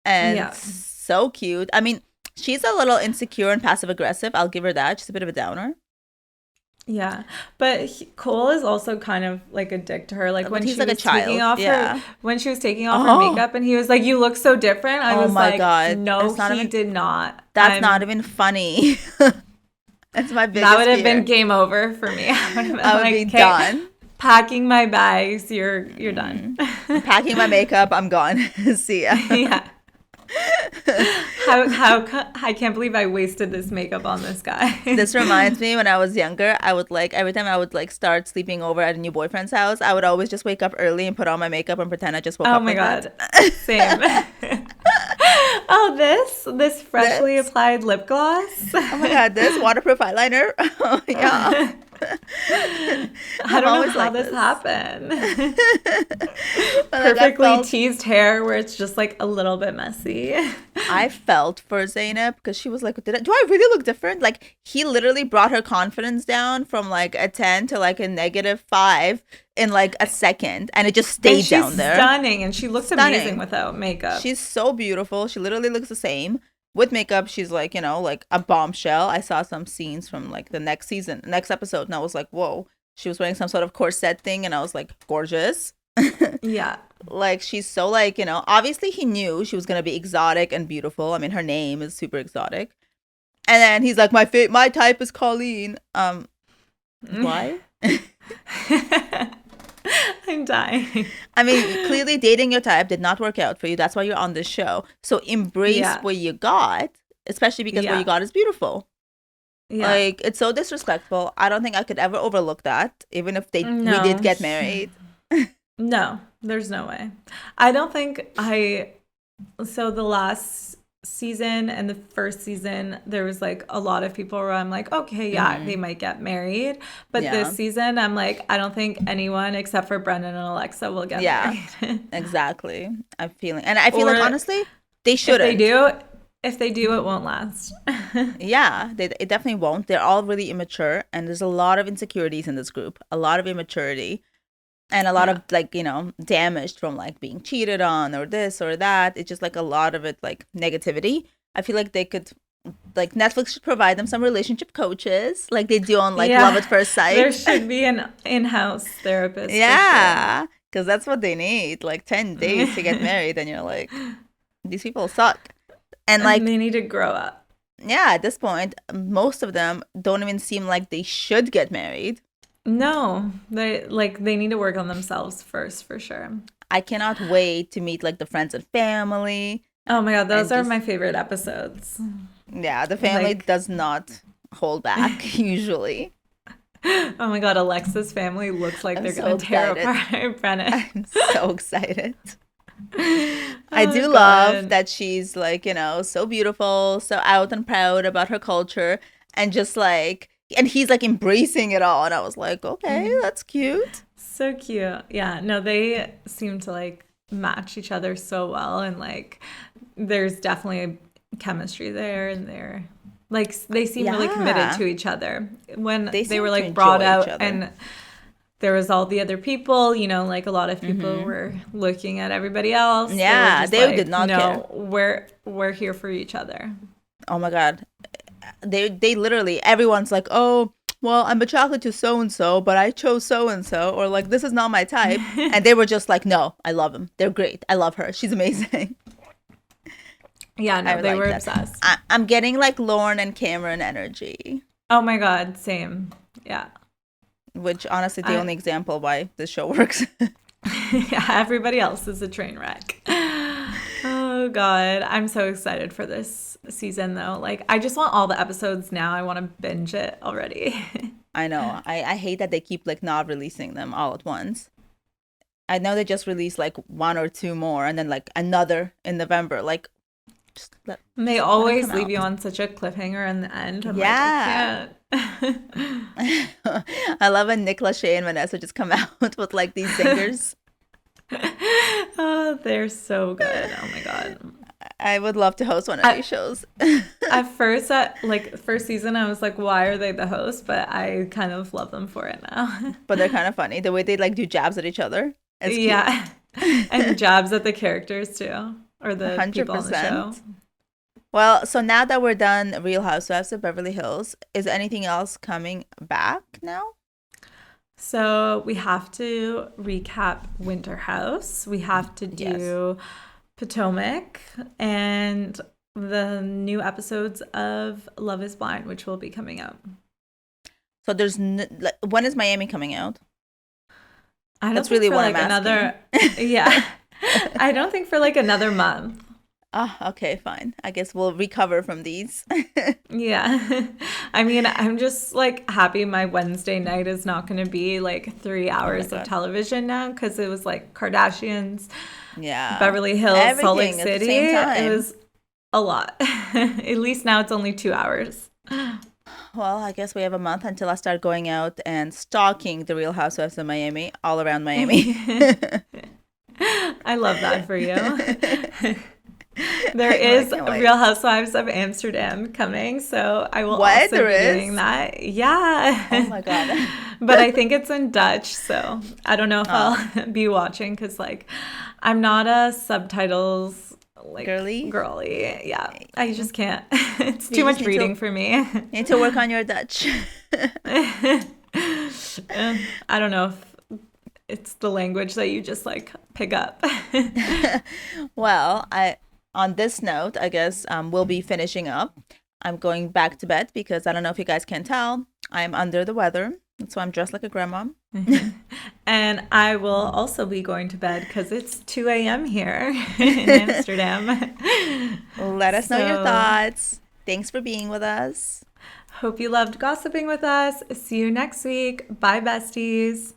and yeah, so cute. I mean, she's a little insecure and passive aggressive. I'll give her that. She's a bit of a downer. yeah. But Cole is also kind of like a dick to her. Like But when he's she like a was taking child. off her, Yeah. when she was taking off her Oh, makeup and he was like, "You look so different." I oh was my like, God. "No, he did not." That's not even funny. That's my That would biggest have been fear. game over for me. I would have been I would like, be "Okay, done. packing my bags. You're done." Mm. I'm packing my makeup. I'm gone. See ya. Yeah. I can't believe I wasted this makeup on this guy. This reminds me when I was younger, I would like every time I would like start sleeping over at a new boyfriend's house, I would always just wake up early and put on my makeup and pretend I just woke Oh up my with God. it. Same. Oh, this freshly This, applied lip gloss. oh my God, this waterproof eyeliner. Oh yeah. I I'm don't know always how like this this. happened. But like Perfectly teased hair where it's just like a little bit messy. I felt for Zaynab because she was like, do I really look different? Like, he literally brought her confidence down from like a 10 to like a -5 in like a second. And it just And stayed she's down there. stunning and she looks amazing Stunning. without makeup. She's so beautiful. She literally looks the same. With makeup, she's like, like a bombshell. I saw some scenes from like the next episode, and I was like, whoa. She was wearing some sort of corset thing, and I was like, gorgeous. Yeah. Like, she's so like, obviously he knew she was gonna be exotic and beautiful. I mean, her name is super exotic. And then he's like, my type is Colleen. Why? I'm dying. I mean, clearly dating your type did not work out for you. That's why you're on this show. So embrace Yeah. what you got, especially because what you Yeah. got is beautiful. Yeah. Like, it's so disrespectful. I don't think I could ever overlook that, even if we did No. get married. No, there's no way. I don't think I. So the last season and the first season, there was like a lot of people where I'm like, okay, yeah, they might get married. But this season, I'm like, I don't think anyone except for Brendan and Alexa will get married. Exactly. I feel like honestly, they shouldn't. If they do, it won't last. Yeah, it definitely won't. They're all really immature, and there's a lot of insecurities in this group, a lot of immaturity, and a lot of like, damaged from like being cheated on or this or that. It's just like a lot of it, like negativity. I feel like they could, like Netflix should provide them some relationship coaches like they do on like Love at First Sight. There should be an in-house therapist. Yeah, because that's what they need. Like 10 days to get married, and you're like, these people suck. And like they need to grow up. Yeah, at this point, most of them don't even seem like they should get married. No, they need to work on themselves first, for sure. I cannot wait to meet like the friends and family. Oh my God, those are my favorite episodes. Yeah, the family does not hold back usually. Oh my God, Alexa's family looks like they're going to tear apart Brennan. I'm so excited. I do love that she's like, so beautiful, so out and proud about her culture, and just like, and he's like embracing it all. And I was like, okay, that's cute. So cute. Yeah, no, they seem to like match each other so well, and like there's definitely chemistry there, and they're like, they seem really committed to each other when they were like brought out, and there was all the other people, like a lot of people were looking at everybody else. Yeah, they did not care. No, we're here for each other. Oh my God. They literally, everyone's like, oh, well, I'm attracted to so-and-so, but I chose so-and-so, or like, this is not my type. And they were just like, no, I love them. They're great. I love her. She's amazing. Yeah, no, they were obsessed. I'm getting like Lauren and Cameron energy. Oh my God, same. Yeah. Which honestly, the only example why this show works. Yeah, everybody else is a train wreck. Oh God, I'm so excited for this season though. Like, I just want all the episodes now. I want to binge it already. I know. I hate that they keep like not releasing them all at once. I know they just released like 1 or 2 more, and then like another in November. Like, they always leave you on such a cliffhanger in the end. I'm like, I can't. I love when Nick Lachey and Vanessa just come out with like these singers. Oh, they're so good. Oh my God. I would love to host one of these shows. At first, first season, I was like, why are they the host? But I kind of love them for it now. But they're kind of funny. The way they like do jabs at each other. Yeah. And jabs at the characters too. Or the 100%. People on the show. Well, so now that we're done Real Housewives of Beverly Hills, is anything else coming back now? So we have to recap Winter House. We have to do Potomac and the new episodes of Love is Blind, which will be coming out. So there's when is Miami coming out? That's really what I'm asking. Yeah. I don't think for like another month. Oh, okay, fine. I guess we'll recover from these. Yeah. I mean, I'm just like happy my Wednesday night is not going to be like 3 hours of television now, because it was like Kardashians, Beverly Hills, Salt Lake City. It was a lot. At least now it's only 2 hours. Well, I guess we have a month until I start going out and stalking the Real Housewives of Miami, all around Miami. I love that for you. There is Real Housewives of Amsterdam coming, so I will also be doing that. Yeah. Oh my God. But I think it's in Dutch, so I don't know if I'll be watching, because like I'm not a subtitles like girly. Yeah, I just can't. It's too much reading for me. You need to work on your Dutch. I don't know if it's the language that you just like pick up. Well, on this note, I guess we'll be finishing up. I'm going back to bed because I don't know if you guys can tell, I'm under the weather. So I'm dressed like a grandma. And I will also be going to bed because it's 2 a.m. here in Amsterdam. Let us know your thoughts. Thanks for being with us. Hope you loved gossiping with us. See you next week. Bye, besties.